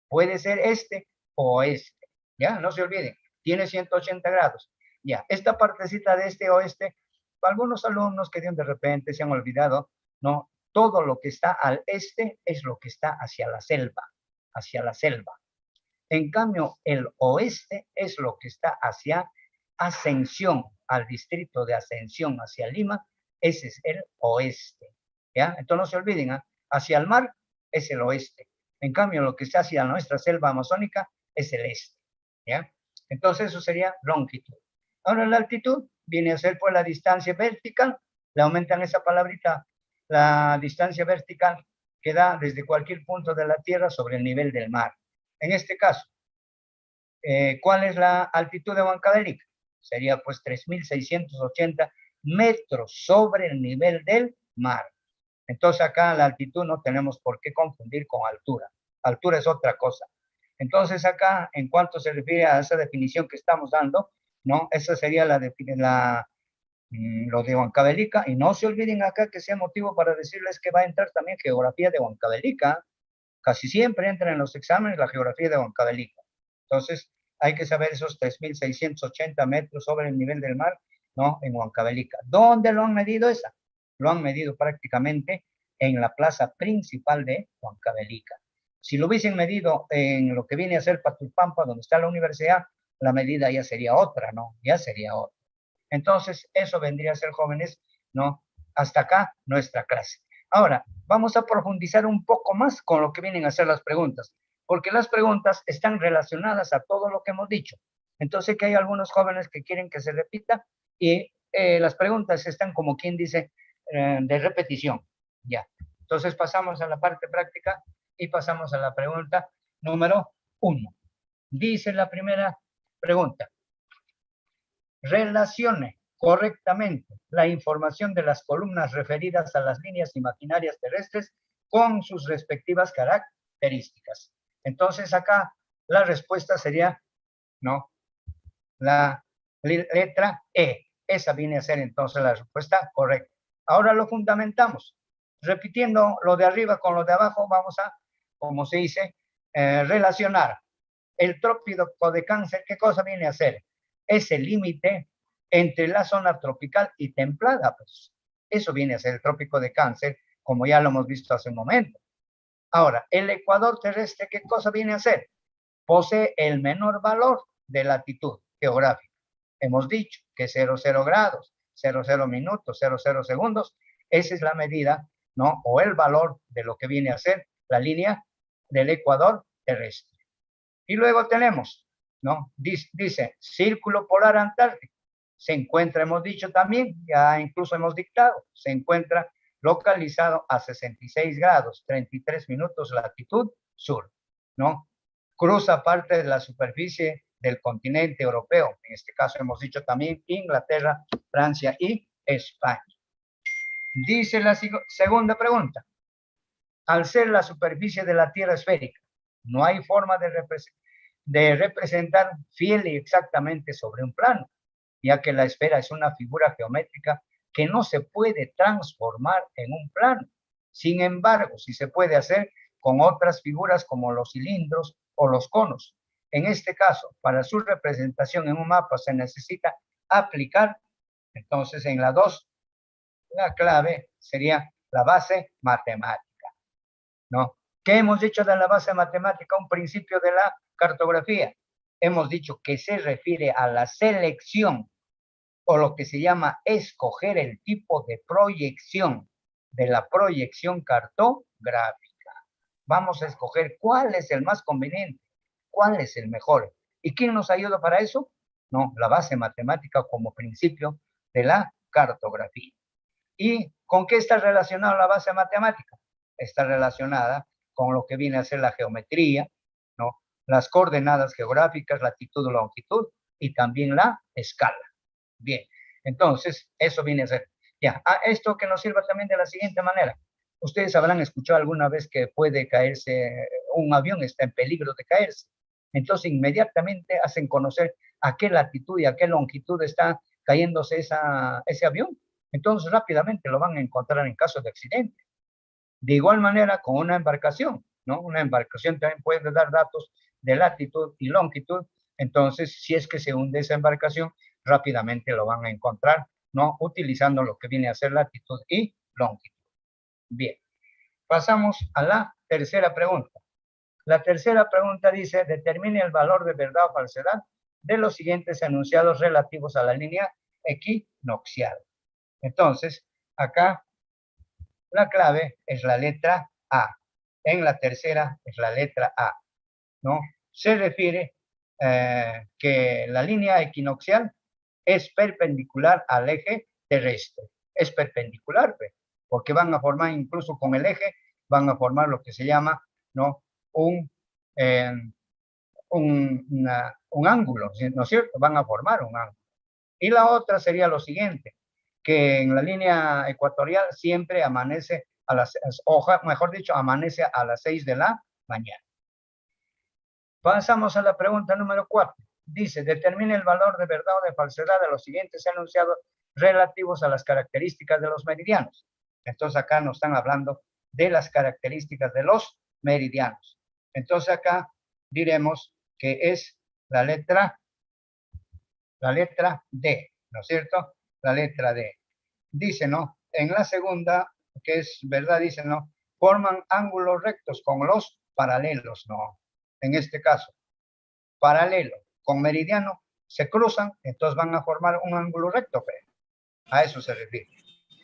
Puede ser este o oeste. ¿Ya? No se olviden. Tiene 180 grados. Ya. Esta partecita de este oeste, para algunos alumnos que de repente se han olvidado, ¿no? Todo lo que está al este es lo que está hacia la selva. En cambio, el oeste es lo que está hacia Ascensión, al distrito de Ascensión, hacia Lima. Ese es el oeste. ¿Ya? Entonces no se olviden, hacia el mar es el oeste. En cambio, lo que está hacia nuestra selva amazónica es el este. ¿Ya? Entonces eso sería longitud. Ahora la altitud viene a ser pues la distancia vertical. Le aumentan esa palabrita, la distancia vertical que da desde cualquier punto de la Tierra sobre el nivel del mar. En este caso, ¿cuál es la altitud de Huancavelica? Sería pues 3.680 metros sobre el nivel del mar. Entonces acá la altitud no tenemos por qué confundir con altura. Altura es otra cosa. Entonces acá, en cuanto se refiere a esa definición que estamos dando, ¿no? Esa sería la lo de Huancavelica, y no se olviden acá que sea motivo para decirles que va a entrar también geografía de Huancavelica. Casi siempre entra en los exámenes la geografía de Huancavelica. Entonces, hay que saber esos 3.680 metros sobre el nivel del mar, ¿no? En Huancavelica. ¿Dónde lo han medido esa? Lo han medido prácticamente en la plaza principal de Huancavelica. Si lo hubiesen medido en lo que viene a ser Patupampa, donde está la universidad, la medida ya sería otra, ¿no? Ya sería otra. Entonces, eso vendría a ser, jóvenes, ¿no? Hasta acá nuestra clase. Ahora, vamos a profundizar un poco más con lo que vienen a ser las preguntas, porque las preguntas están relacionadas a todo lo que hemos dicho. Entonces, que hay algunos jóvenes que quieren que se repita y las preguntas están como quien dice de repetición. Ya. Entonces, pasamos a la parte práctica y pasamos a la pregunta número 1. Dice la primera pregunta. Relacione correctamente la información de las columnas referidas a las líneas imaginarias terrestres con sus respectivas características. Entonces acá la respuesta sería, ¿no? La letra E. Esa viene a ser entonces la respuesta correcta. Ahora lo fundamentamos. Repitiendo lo de arriba con lo de abajo, vamos a, como se dice, relacionar el trópico de Cáncer. ¿Qué cosa viene a ser? Es el límite entre la zona tropical y templada, pues. Eso viene a ser el trópico de Cáncer, como ya lo hemos visto hace un momento. Ahora, el ecuador terrestre, ¿qué cosa viene a ser? Posee el menor valor de latitud geográfica. Hemos dicho que 00 grados, 00 minutos, 00 segundos, esa es la medida, ¿no? O el valor de lo que viene a ser la línea del ecuador terrestre. Y luego tenemos, ¿no? Dice, círculo polar antártico. Se encuentra, hemos dicho también, ya incluso hemos dictado, se encuentra localizado a 66 grados, 33 minutos latitud sur, ¿no? Cruza parte de la superficie del continente europeo. En este caso hemos dicho también Inglaterra, Francia y España. Dice la segunda pregunta. Al ser la superficie de la Tierra esférica, no hay forma de representar fiel y exactamente sobre un plano, ya que la esfera es una figura geométrica que no se puede transformar en un plano. Sin embargo, sí se puede hacer con otras figuras como los cilindros o los conos. En este caso, para su representación en un mapa se necesita aplicar, entonces en la 2, la clave sería la base matemática, ¿no? ¿Qué hemos dicho de la base matemática? Un principio de la cartografía. Hemos dicho que se refiere a la selección o lo que se llama escoger el tipo de proyección de la proyección cartográfica. Vamos a escoger cuál es el más conveniente, cuál es el mejor. ¿Y quién nos ayuda para eso? No, la base matemática como principio de la cartografía. ¿Y con qué está relacionada la base matemática? Está relacionada con lo que viene a ser la geometría, ¿no? Las coordenadas geográficas, latitud, longitud y también la escala. Bien, entonces eso viene a ser. Ya, esto que nos sirva también de la siguiente manera. Ustedes habrán escuchado alguna vez que puede caerse, un avión está en peligro de caerse. Entonces inmediatamente hacen conocer a qué latitud y a qué longitud está cayéndose ese avión. Entonces rápidamente lo van a encontrar en caso de accidente. De igual manera con una embarcación, ¿no? Una embarcación también puede dar datos de latitud y longitud. Entonces, si es que se hunde esa embarcación, rápidamente lo van a encontrar, ¿no? Utilizando lo que viene a ser latitud y longitud. Bien, pasamos a la tercera pregunta. La tercera pregunta dice, determine el valor de verdad o falsedad de los siguientes enunciados relativos a la línea equinoccial. Entonces, acá la clave es la letra A. En la tercera es la letra A, ¿no? Se refiere que la línea equinoccial es perpendicular al eje terrestre. Es perpendicular, porque van a formar, incluso con el eje, van a formar lo que se llama, ¿no? Un ángulo, ¿no es cierto? Van a formar un ángulo. Y la otra sería lo siguiente, que en la línea ecuatorial siempre amanece a las, mejor dicho, amanece a las 6 de la mañana. Pasamos a la pregunta número 4. Dice, determine el valor de verdad o de falsedad de los siguientes enunciados relativos a las características de los meridianos. Entonces acá nos están hablando de las características de los meridianos. Entonces acá diremos que es la letra D, ¿no es cierto? La letra D. Dice, ¿no? En la segunda, que es verdad, dice, ¿no? Forman ángulos rectos con los paralelos, ¿no? En este caso, paralelo con meridiano se cruzan, entonces van a formar un ángulo recto, pero a eso se refiere.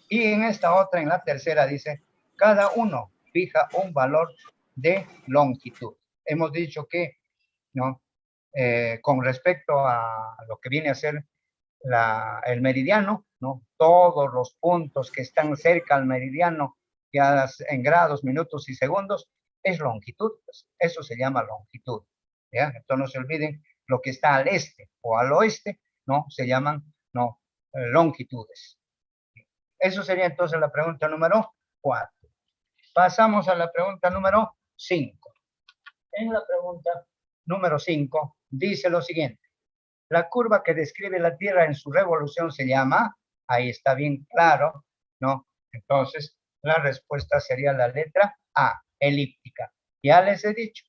Y en esta otra, en la tercera, dice, cada uno fija un valor de longitud. Hemos dicho que, ¿no? Con respecto a lo que viene a ser el meridiano, ¿no? Todos los puntos que están cerca al meridiano, ya en grados, minutos y segundos, es longitud. Pues, eso se llama longitud. ¿Ya? Entonces no se olviden lo que está al este o al oeste, ¿no? Se llaman, ¿no? Longitudes. Eso sería entonces la pregunta número 4. Pasamos a la pregunta número 5. En la pregunta número 5 dice lo siguiente. La curva que describe la Tierra en su revolución se llama, ahí está bien claro, ¿no? Entonces, la respuesta sería la letra A, elíptica. Ya les he dicho,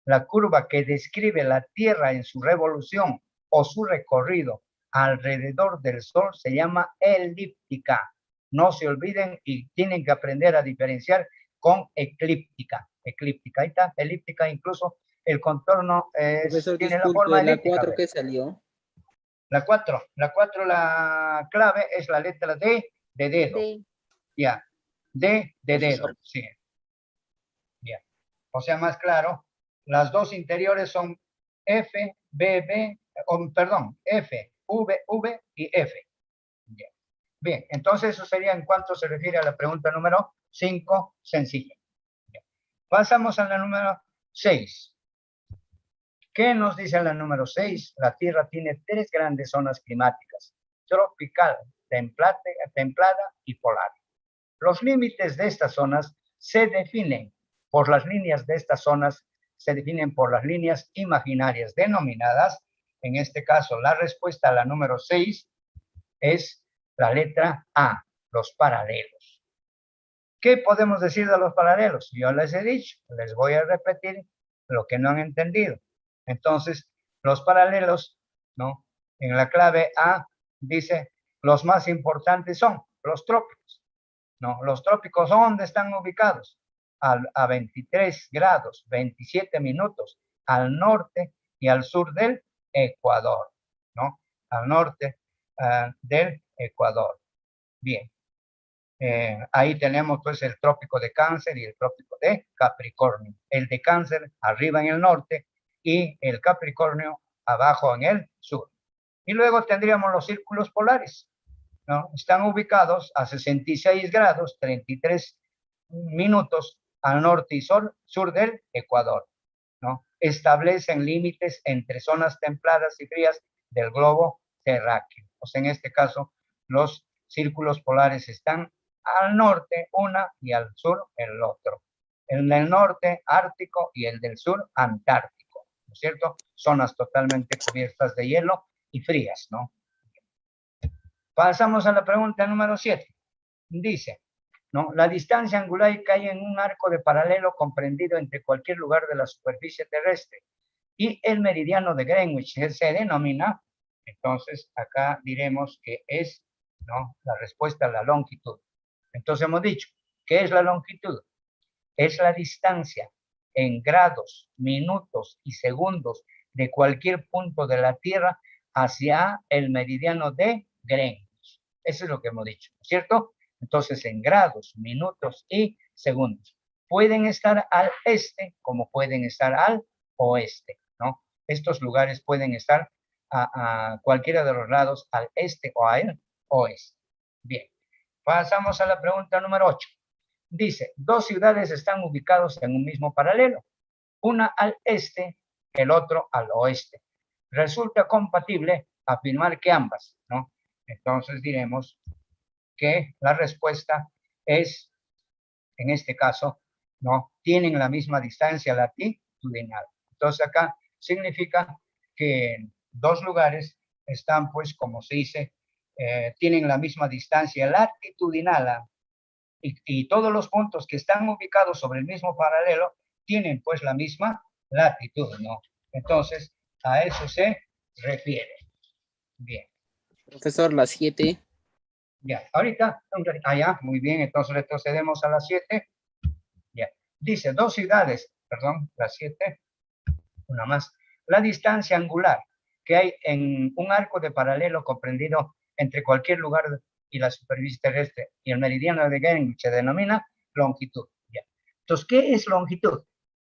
la curva que describe la Tierra en su revolución o su recorrido alrededor del Sol se llama elíptica. No se olviden y tienen que aprender a diferenciar con eclíptica. Eclíptica, ahí está, elíptica, incluso el contorno Profesor, tiene la disculpe, forma la elíptica. 4 que salió. La 4, la clave es la letra D de dedo. D. Ya, D de dedo, sí. Ya. O sea, más claro, las dos interiores son F, B, perdón, F, V y F. Ya. Bien, entonces eso sería en cuanto se refiere a la pregunta número 5, sencilla. Ya. Pasamos a la número 6. ¿Qué nos dice la número 6? La Tierra tiene 3 grandes zonas climáticas, tropical, templada y polar. Los límites de estas zonas se definen por las líneas de estas zonas, se definen por las líneas imaginarias denominadas, en este caso la respuesta a la número 6 es la letra A, los paralelos. ¿Qué podemos decir de los paralelos? Yo les he dicho, les voy a repetir lo que no han entendido. Entonces, los paralelos, ¿no? En la clave A dice, los más importantes son los trópicos, ¿no? Los trópicos, ¿dónde están ubicados? A 23 grados, 27 minutos, al norte y al sur del Ecuador, ¿no? Al norte del Ecuador. Bien. Ahí tenemos pues el trópico de Cáncer y el trópico de Capricornio. El de Cáncer arriba en el norte y el Capricornio abajo en el sur. Y luego tendríamos los círculos polares, ¿no? Están ubicados a 66 grados, 33 minutos al norte y sur del Ecuador, ¿no? Establecen límites entre zonas templadas y frías del globo terráqueo. O sea, en este caso, los círculos polares están al norte una y al sur el otro. El del norte, Ártico, y el del sur, Antártico, ¿no es cierto? Zonas totalmente cubiertas de hielo y frías, ¿no? Pasamos a la pregunta número 7. Dice, ¿no? La distancia angular cae en un arco de paralelo comprendido entre cualquier lugar de la superficie terrestre y el meridiano de Greenwich se denomina, entonces acá diremos que es, ¿no? La respuesta a la longitud. Entonces hemos dicho, ¿qué es la longitud? Es la distancia en grados, minutos y segundos de cualquier punto de la Tierra hacia el meridiano de Greenwich. Eso es lo que hemos dicho, ¿cierto? Entonces, en grados, minutos y segundos. Pueden estar al este como pueden estar al oeste, ¿no? Estos lugares pueden estar a cualquiera de los lados, al este o al oeste. Bien, pasamos a la pregunta número 8. Dice, 2 ciudades están ubicadas en un mismo paralelo, una al este, el otro al oeste. Resulta compatible afirmar que ambas, ¿no? Entonces diremos que la respuesta es, en este caso, ¿no? Tienen la misma distancia latitudinal. Entonces acá significa que 2 lugares están, pues, como se dice, tienen la misma distancia latitudinal y todos los puntos que están ubicados sobre el mismo paralelo tienen pues la misma latitud, ¿no? Entonces, a eso se refiere. Bien. Profesor, las 7. Ya, ahorita, ya, muy bien, entonces retrocedemos a las 7. Ya, dice, dos ciudades, perdón, las 7, una más. La distancia angular que hay en un arco de paralelo comprendido entre cualquier lugar y la superficie terrestre y el meridiano de Greenwich se denomina longitud. Ya. Entonces, ¿qué es longitud?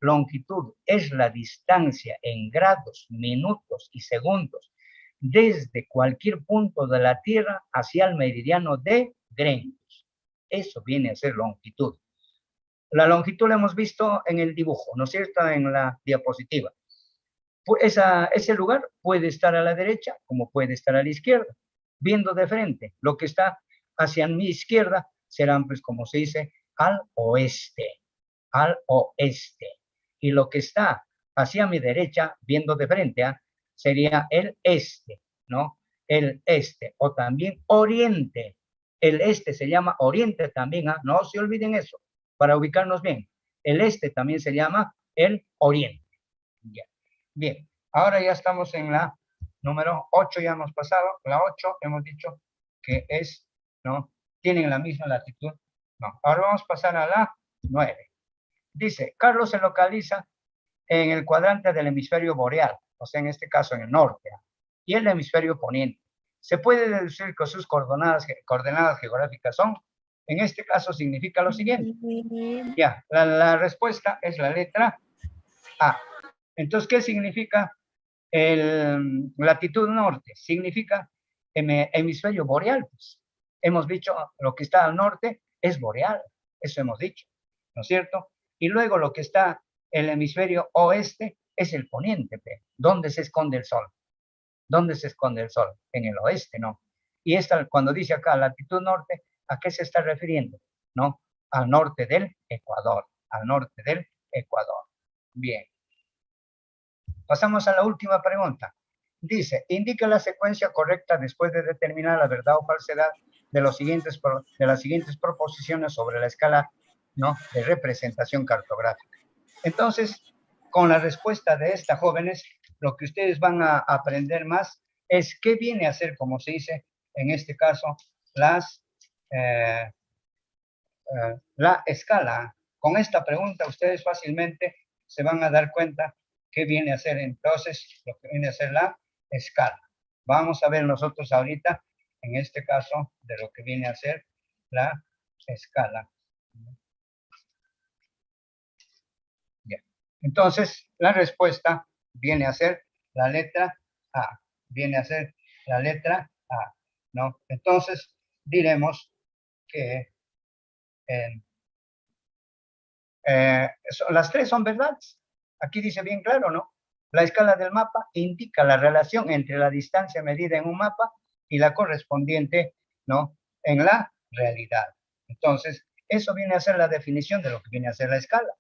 Longitud es la distancia en grados, minutos y segundos desde cualquier punto de la Tierra hacia el meridiano de Greenwich. Eso viene a ser longitud. La longitud la hemos visto en el dibujo, ¿no es cierto? En la diapositiva. Pues ese lugar puede estar a la derecha como puede estar a la izquierda, viendo de frente. Lo que está hacia mi izquierda serán, pues, como se dice, al oeste. Y lo que está hacia mi derecha, viendo de frente, sería el este, ¿no? El este, o también oriente. El este se llama oriente también, no se olviden eso, para ubicarnos bien. El este también se llama el oriente. Ya. Bien, ahora ya estamos en la número 8, ya hemos pasado. La 8 hemos dicho que es, ¿no? Tienen la misma latitud. No, ahora vamos a pasar a la 9. Dice, Carlos se localiza en el cuadrante del hemisferio boreal, o sea, en este caso en el norte, y el hemisferio poniente. Se puede deducir que sus coordenadas geográficas son, en este caso significa lo siguiente. Ya, la respuesta es la letra A. Entonces, ¿qué significa latitud norte? Significa hemisferio boreal. Pues. Hemos dicho, lo que está al norte es boreal, eso hemos dicho, ¿no es cierto? Y luego lo que está el hemisferio oeste es el poniente. ¿Dónde se esconde el sol? ¿Dónde se esconde el sol? En el oeste, ¿no? Y cuando dice acá latitud norte, ¿a qué se está refiriendo? ¿No? Al norte del Ecuador, al norte del Ecuador. Bien. Pasamos a la última pregunta. Dice, indica la secuencia correcta después de determinar la verdad o falsedad de las siguientes proposiciones sobre la escala, ¿no?, de representación cartográfica. Entonces, con la respuesta de estas jóvenes, lo que ustedes van a aprender más es qué viene a ser, como se dice, en este caso, la escala. Con esta pregunta ustedes fácilmente se van a dar cuenta qué viene a ser entonces lo que viene a ser la escala. Vamos a ver nosotros ahorita, en este caso, de lo que viene a ser la escala. Bien. Entonces, la respuesta viene a ser la letra A. Viene a ser la letra A, ¿no? Entonces, diremos que las tres son verdades. Aquí dice bien claro, ¿no? La escala del mapa indica la relación entre la distancia medida en un mapa y la correspondiente, ¿no?, en la realidad. Entonces, eso viene a ser la definición de lo que viene a ser la escala.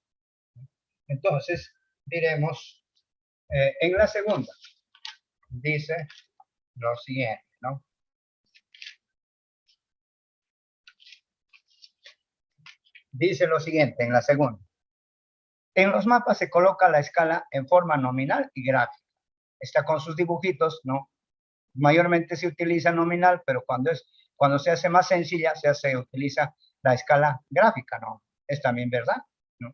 Entonces, diremos, en la segunda, dice lo siguiente, ¿no? Dice lo siguiente en la segunda. En los mapas se coloca la escala en forma nominal y gráfica. Está con sus dibujitos, ¿no? Mayormente se utiliza nominal, pero cuando se hace más sencilla, utiliza la escala gráfica, ¿no? Es también verdad, ¿no?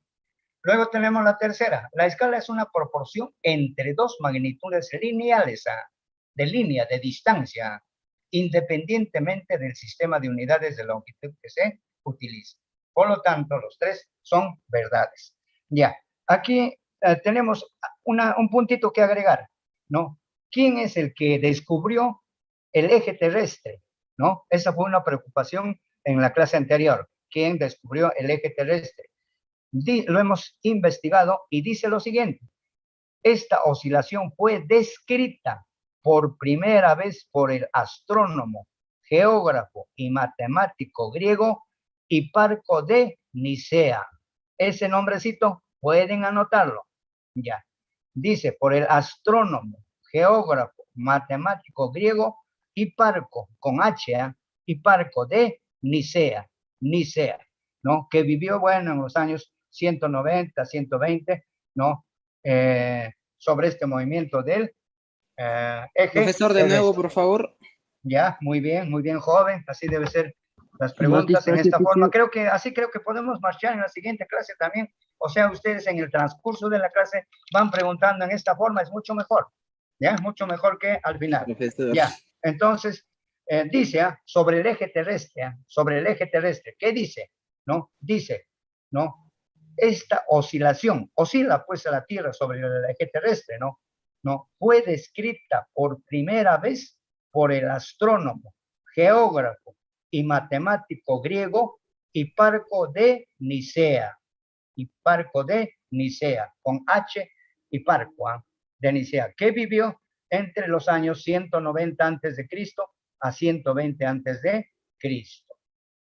Luego tenemos la tercera. La escala es una proporción entre dos magnitudes lineales, de distancia, independientemente del sistema de unidades de longitud que se utilice. Por lo tanto, los tres son verdades. Ya, aquí tenemos un puntito que agregar, ¿no? ¿Quién es el que descubrió el eje terrestre? ¿No? Esa fue una preocupación en la clase anterior. ¿Quién descubrió el eje terrestre? Lo hemos investigado y dice lo siguiente. Esta oscilación fue descrita por primera vez por el astrónomo, geógrafo y matemático griego Hiparco de Nicea. Ese nombrecito pueden anotarlo. Ya. Dice por el astrónomo, geógrafo, matemático griego Hiparco, con H, Hiparco de Nicea, ¿no? Que vivió, bueno, en los años 190, 120, ¿no? Sobre este movimiento del eje Profesor, de nuevo, terrestre. por favor. Ya, muy bien, joven. Así debe ser las preguntas en esta forma. Creo que podemos marchar en la siguiente clase también. O sea, ustedes en el transcurso de la clase van preguntando en esta forma, es mucho mejor. Ya, mucho mejor que al final. Profesor. Ya, entonces, dice, sobre el eje terrestre, ¿qué dice? ¿No? Dice, ¿no? Esta oscilación, oscila pues a la Tierra sobre el eje terrestre, ¿no? ¿No? Fue descrita por primera vez por el astrónomo, geógrafo y matemático griego Hiparco de Nicea. Hiparco de Nicea, con H, Hiparco de Nicea, que vivió entre los años 190 antes de Cristo a 120 antes de Cristo.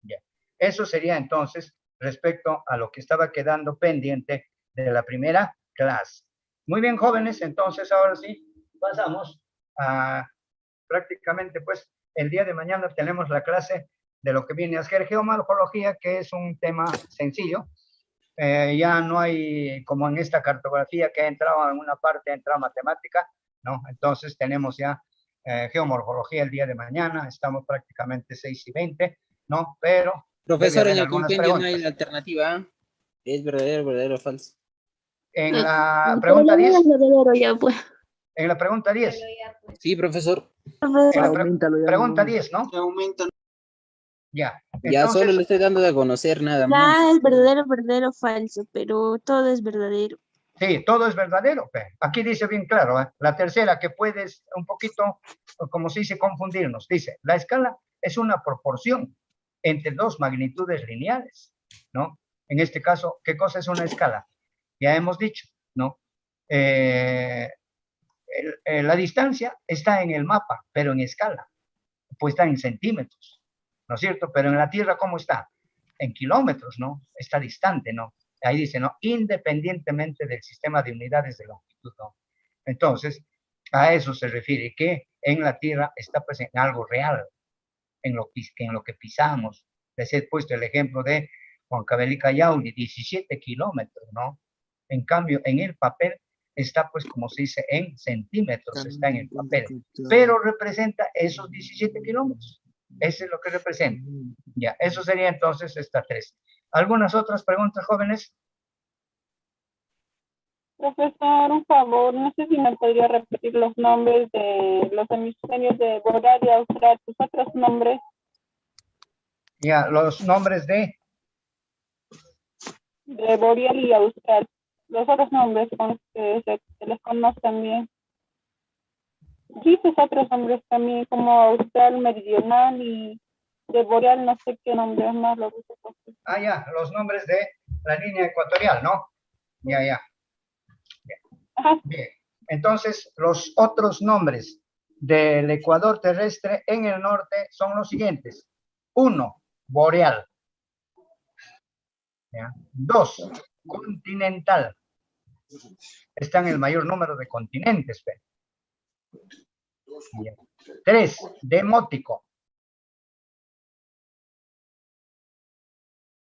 Ya. Eso sería entonces respecto a lo que estaba quedando pendiente de la primera clase. Muy bien, jóvenes, entonces ahora sí pasamos a prácticamente, pues, el día de mañana tenemos la clase de lo que viene a ser geomorfología, que es un tema sencillo. Ya no hay, como en esta cartografía que ha entrado en una parte, ha entrado matemática, ¿no? Entonces tenemos ya geomorfología el día de mañana, estamos prácticamente 6:20, ¿no? Pero Profesor, en el algunas compendio no hay preguntas. la alternativa. ¿Es verdadero o falso? En la pregunta 10. Ya, pues. En la pregunta 10. Sí, profesor. En la pregunta 10, ¿no? Se aumenta. Ya. Ya Entonces, solo le estoy dando de conocer nada más. Ya es verdadero, falso, pero todo es verdadero. sí, todo es verdadero. Aquí dice bien claro, la tercera que puedes un poquito, como se dice, confundirnos. Dice, la escala es una proporción entre dos magnitudes lineales, ¿no? En este caso, ¿qué cosa es una escala? Ya hemos dicho, ¿no? La distancia está en el mapa, pero en escala, pues está en centímetros, ¿no es cierto? Pero en la Tierra, ¿cómo está? En kilómetros, ¿no? Está distante, ¿no? Ahí dice, ¿no? Independientemente del sistema de unidades de longitud, ¿no? Entonces, a eso se refiere, que en la Tierra está pues en algo real, en lo que pisamos. Les he puesto el ejemplo de Huancavelica Yauli, 17 kilómetros, ¿no? En cambio, en el papel está pues como se dice en centímetros, está en el papel, pero representa esos 17 kilómetros. Eso es lo que representa. Ya, eso sería entonces esta 3. ¿Algunas otras preguntas, jóvenes? Profesor, un favor, no sé si me podría repetir los nombres de los hemisferios de Boreal y Austral, sus otros nombres. Ya, los nombres de Boreal y Austral, los otros nombres con que se les conocen bien. Dices otros nombres también, como Austral Meridional y de Boreal, no sé qué nombres más lo dice. ya, los nombres de la línea ecuatorial, ¿no? Ya. Ajá. Bien, entonces los otros nombres del ecuador terrestre en el norte son los siguientes. 1, boreal. ¿Ya? 2, continental. Están el mayor número de continentes. 3, demótico.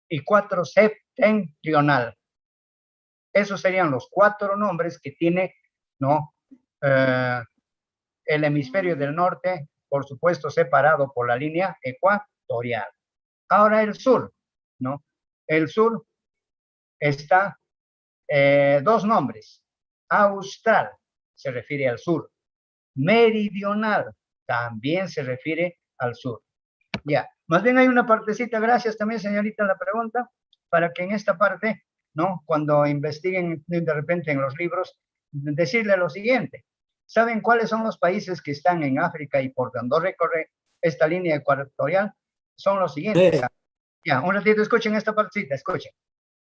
Y 4, septentrional. Esos serían los 4 nombres que tiene, ¿no? El hemisferio del norte, por supuesto, separado por la línea ecuatorial. Ahora el sur, ¿no? El sur está 2 nombres. Austral se refiere al sur. Meridional también se refiere al sur. Ya, más bien hay una partecita, gracias también, señorita, la pregunta, para que en esta parte, ¿no? Cuando investiguen de repente en los libros, decirle lo siguiente. ¿Saben cuáles son los países que están en África y por donde recorre esta línea ecuatorial? Son los siguientes. Ya, un ratito, escuchen esta partecita, escuchen.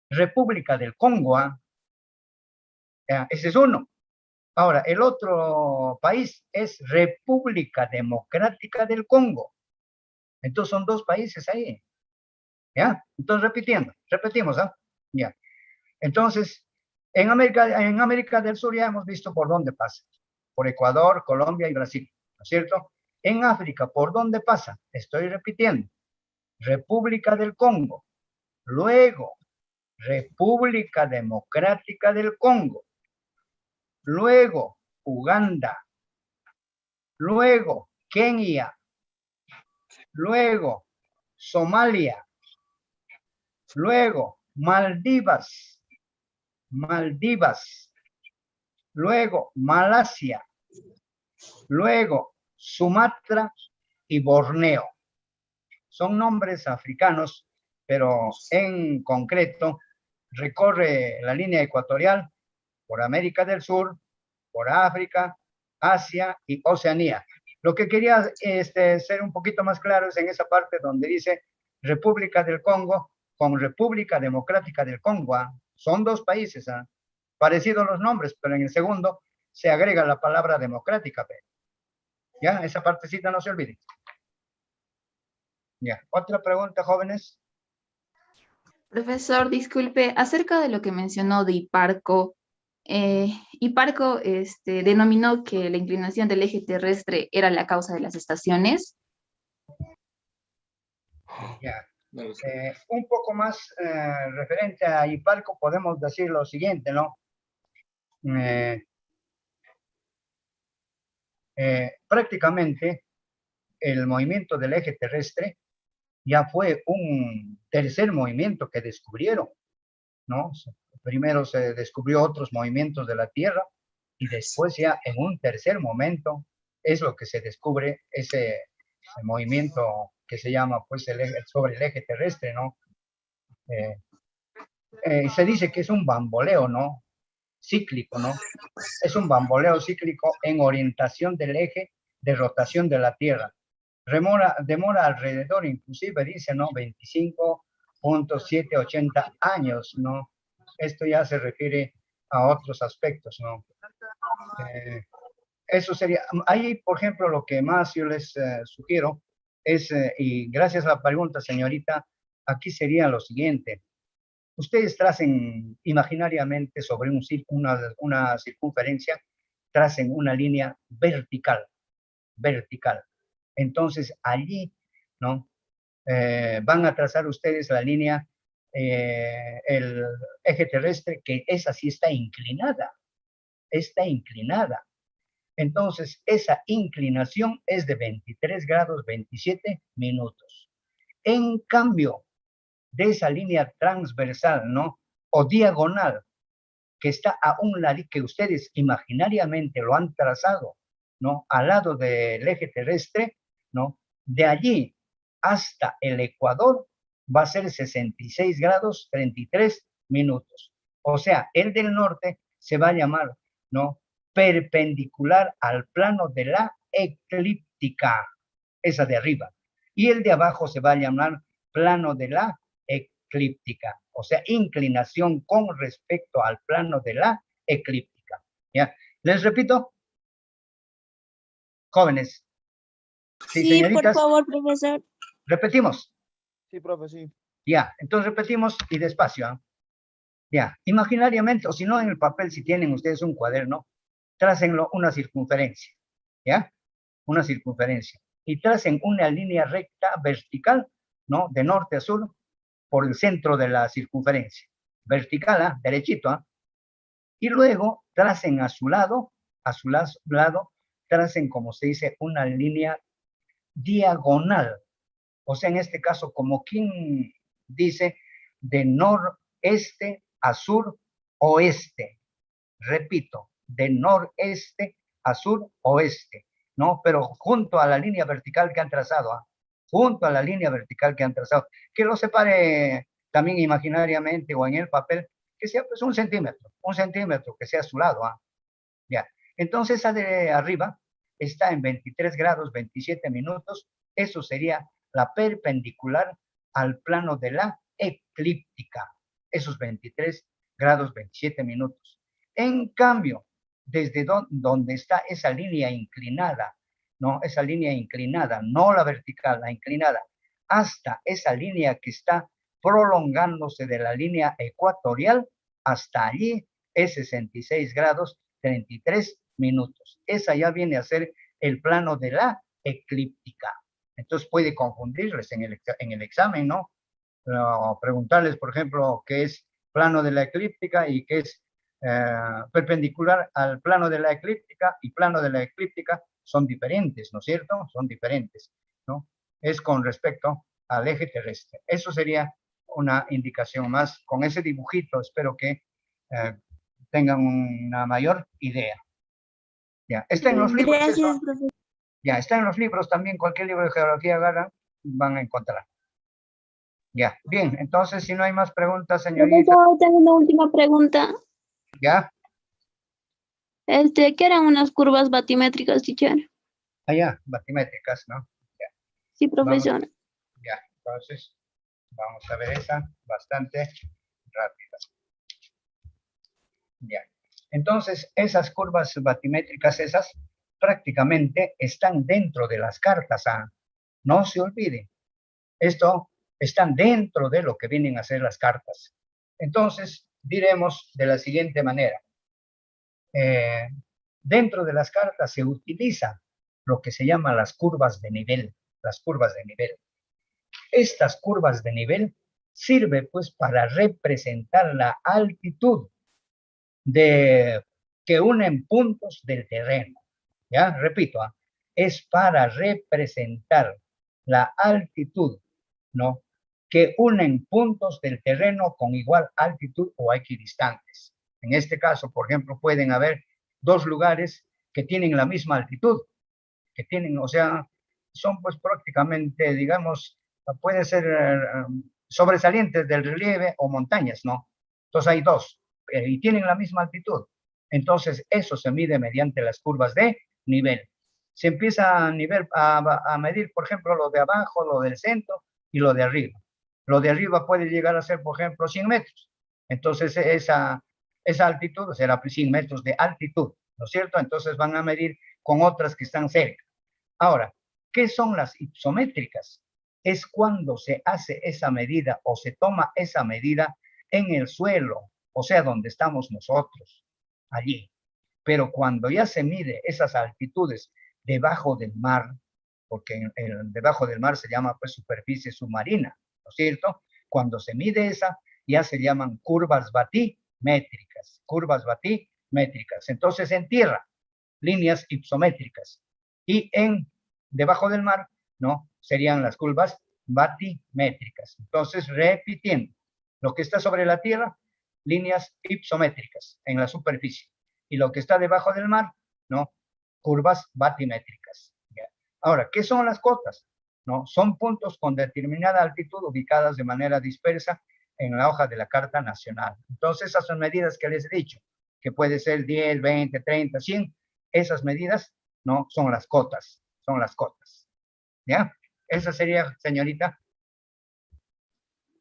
República del Congo, ese es uno. Ahora, el otro país es República Democrática del Congo. Entonces son 2 países ahí. ¿Ya? Entonces repetimos, Ya. Entonces, en América del Sur ya hemos visto por dónde pasa. Por Ecuador, Colombia y Brasil, ¿no es cierto? En África, ¿por dónde pasa? Estoy repitiendo. República del Congo. Luego, República Democrática del Congo. Luego, Uganda. Luego, Kenia. Luego, Somalia. Luego, Maldivas. Maldivas. Luego, Malasia. Luego, Sumatra y Borneo. Son nombres africanos, pero en concreto recorre la línea ecuatorial por América del Sur, por África, Asia y Oceanía. Lo que quería ser un poquito más claro es en esa parte donde dice República del Congo con República Democrática del Congo. Son dos países, parecidos los nombres, pero en el segundo se agrega la palabra democrática. Ya, esa partecita no se olvide. Ya, otra pregunta, jóvenes. Profesor, disculpe, acerca de lo que mencionó de Hiparco, Hiparco denominó que la inclinación del eje terrestre era la causa de las estaciones. Ya. Un poco más referente a Hiparco, podemos decir lo siguiente, ¿no? Prácticamente el movimiento del eje terrestre ya fue un tercer movimiento que descubrieron, ¿no? Primero se descubrió otros movimientos de la Tierra y después ya en un tercer momento es lo que se descubre ese movimiento que se llama pues sobre el eje terrestre, ¿no? Se dice que es un bamboleo, ¿no? Cíclico, ¿no? Es un bamboleo cíclico en orientación del eje de rotación de la Tierra. Demora alrededor, inclusive dice, ¿no? 25.780 años, ¿no? Esto ya se refiere a otros aspectos, ¿no? Eso sería, ahí, por ejemplo, lo que más yo les sugiero es, y gracias a la pregunta, señorita, aquí sería lo siguiente. Ustedes tracen imaginariamente sobre una circunferencia, tracen una línea vertical. Entonces, allí, ¿no? Van a trazar ustedes la línea, el eje terrestre, que esa sí está inclinada. Entonces, esa inclinación es de 23 grados 27 minutos. En cambio, de esa línea transversal, ¿no? O diagonal, que está a un lado, que ustedes imaginariamente lo han trazado, ¿no? Al lado del eje terrestre, ¿no? De allí hasta el Ecuador va a ser 66 grados 33 minutos. O sea, el del norte se va a llamar, ¿no? Perpendicular al plano de la eclíptica, esa de arriba. Y el de abajo se va a llamar plano de la eclíptica, o sea, inclinación con respecto al plano de la eclíptica. ¿Ya? Les repito, jóvenes. Sí, señoritas, por favor, profesor. Repetimos. Sí, profe, sí. Ya, entonces repetimos y despacio. ¿Eh? Ya, imaginariamente, o si no en el papel, si tienen ustedes un cuaderno, trácenlo una circunferencia. ¿Ya? Una circunferencia. Y tracen una línea recta vertical, ¿no? De norte a sur, por el centro de la circunferencia. Vertical, derechito. Y luego tracen a su lado, tracen, como se dice, una línea diagonal. O sea, en este caso, como quien dice, de noreste a sur-oeste. Repito, de noreste a sur-oeste, ¿no? Pero junto a la línea vertical que han trazado, junto a la línea vertical que han trazado, que lo separe también imaginariamente o en el papel, que sea pues un centímetro que sea a su lado. Ya. Entonces, esa de arriba está en 23 grados 27 minutos, eso sería la perpendicular al plano de la eclíptica, esos 23 grados 27 minutos. En cambio, desde donde está esa línea inclinada, ¿no? Esa línea inclinada, no la vertical, la inclinada, hasta esa línea que está prolongándose de la línea ecuatorial, hasta allí es 66 grados 33 minutos. Esa ya viene a ser el plano de la eclíptica. Entonces puede confundirles en el examen, ¿no? Preguntarles, por ejemplo, qué es plano de la eclíptica y qué es perpendicular al plano de la eclíptica, y plano de la eclíptica son diferentes, ¿no es cierto? Son diferentes, ¿no? Es con respecto al eje terrestre. Eso sería una indicación más. Con ese dibujito espero que tengan una mayor idea. Ya, está en los libros. Gracias, profesor. Ya, está en los libros también. Cualquier libro de geografía agarran, van a encontrar. Ya, bien. Entonces, si no hay más preguntas, señorita. Profesor, tengo una última pregunta. Ya. ¿Qué eran unas curvas batimétricas, teacher? Allá, batimétricas, ¿no? Ya. Sí, profesor. Ya, entonces, vamos a ver esa bastante rápida. Ya. Entonces, esas curvas batimétricas, esas prácticamente están dentro de las cartas. No se olviden. Esto están dentro de lo que vienen a ser las cartas. Entonces, diremos de la siguiente manera. Dentro de las cartas se utiliza lo que se llama las curvas de nivel. Las curvas de nivel. Estas curvas de nivel sirven pues para representar la altitud que unen puntos del terreno. Ya, repito, es para representar la altitud, ¿no? Que unen puntos del terreno con igual altitud o equidistantes. En este caso, por ejemplo, pueden haber dos lugares que tienen la misma altitud, que tienen, o sea, son pues prácticamente, digamos, pueden ser sobresalientes del relieve o montañas, ¿no? Entonces hay dos y tienen la misma altitud. Entonces eso se mide mediante las curvas de nivel. Se empieza a medir, por ejemplo, lo de abajo, lo del centro y lo de arriba. Lo de arriba puede llegar a ser, por ejemplo, 100 metros. Entonces esa altitud será 100 metros de altitud, ¿no es cierto? Entonces van a medir con otras que están cerca. Ahora, ¿qué son las hipométricas? Es cuando se hace esa medida o se toma esa medida en el suelo, o sea, donde estamos nosotros, allí. Pero cuando ya se mide esas altitudes debajo del mar, porque debajo del mar se llama pues superficie submarina, ¿no es cierto? Cuando se mide esa, ya se llaman curvas batimétricas, Entonces en tierra, líneas hipométricas. Y debajo del mar, ¿no? Serían las curvas batimétricas. Entonces, repitiendo, lo que está sobre la tierra, líneas hipométricas en la superficie. Y lo que está debajo del mar, ¿no? Curvas batimétricas. ¿Ya? Ahora, ¿qué son las cotas? ¿No? Son puntos con determinada altitud ubicadas de manera dispersa en la hoja de la Carta Nacional. Entonces, esas son medidas que les he dicho, que puede ser 10, 20, 30, 100. Esas medidas, ¿no? Son las cotas. ¿Ya? Esa sería, señorita.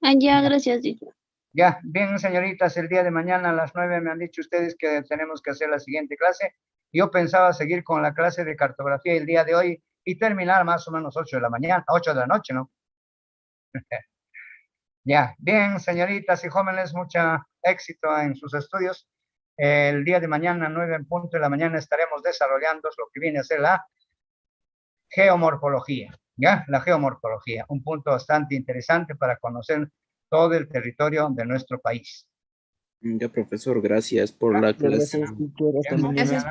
Ya, gracias, teacher. Ya, bien, señoritas, el día de mañana a las 9 me han dicho ustedes que tenemos que hacer la siguiente clase. Yo pensaba seguir con la clase de cartografía el día de hoy y terminar más o menos 8 de la mañana, 8 de la noche, ¿no? Ya, bien, señoritas y jóvenes, mucho éxito en sus estudios. El día de mañana, 9 en punto de la mañana, estaremos desarrollando lo que viene a ser la geomorfología, ¿ya? La geomorfología, un punto bastante interesante para conocer todo el territorio de nuestro país. Ya, profesor, gracias por la clase. Gracias,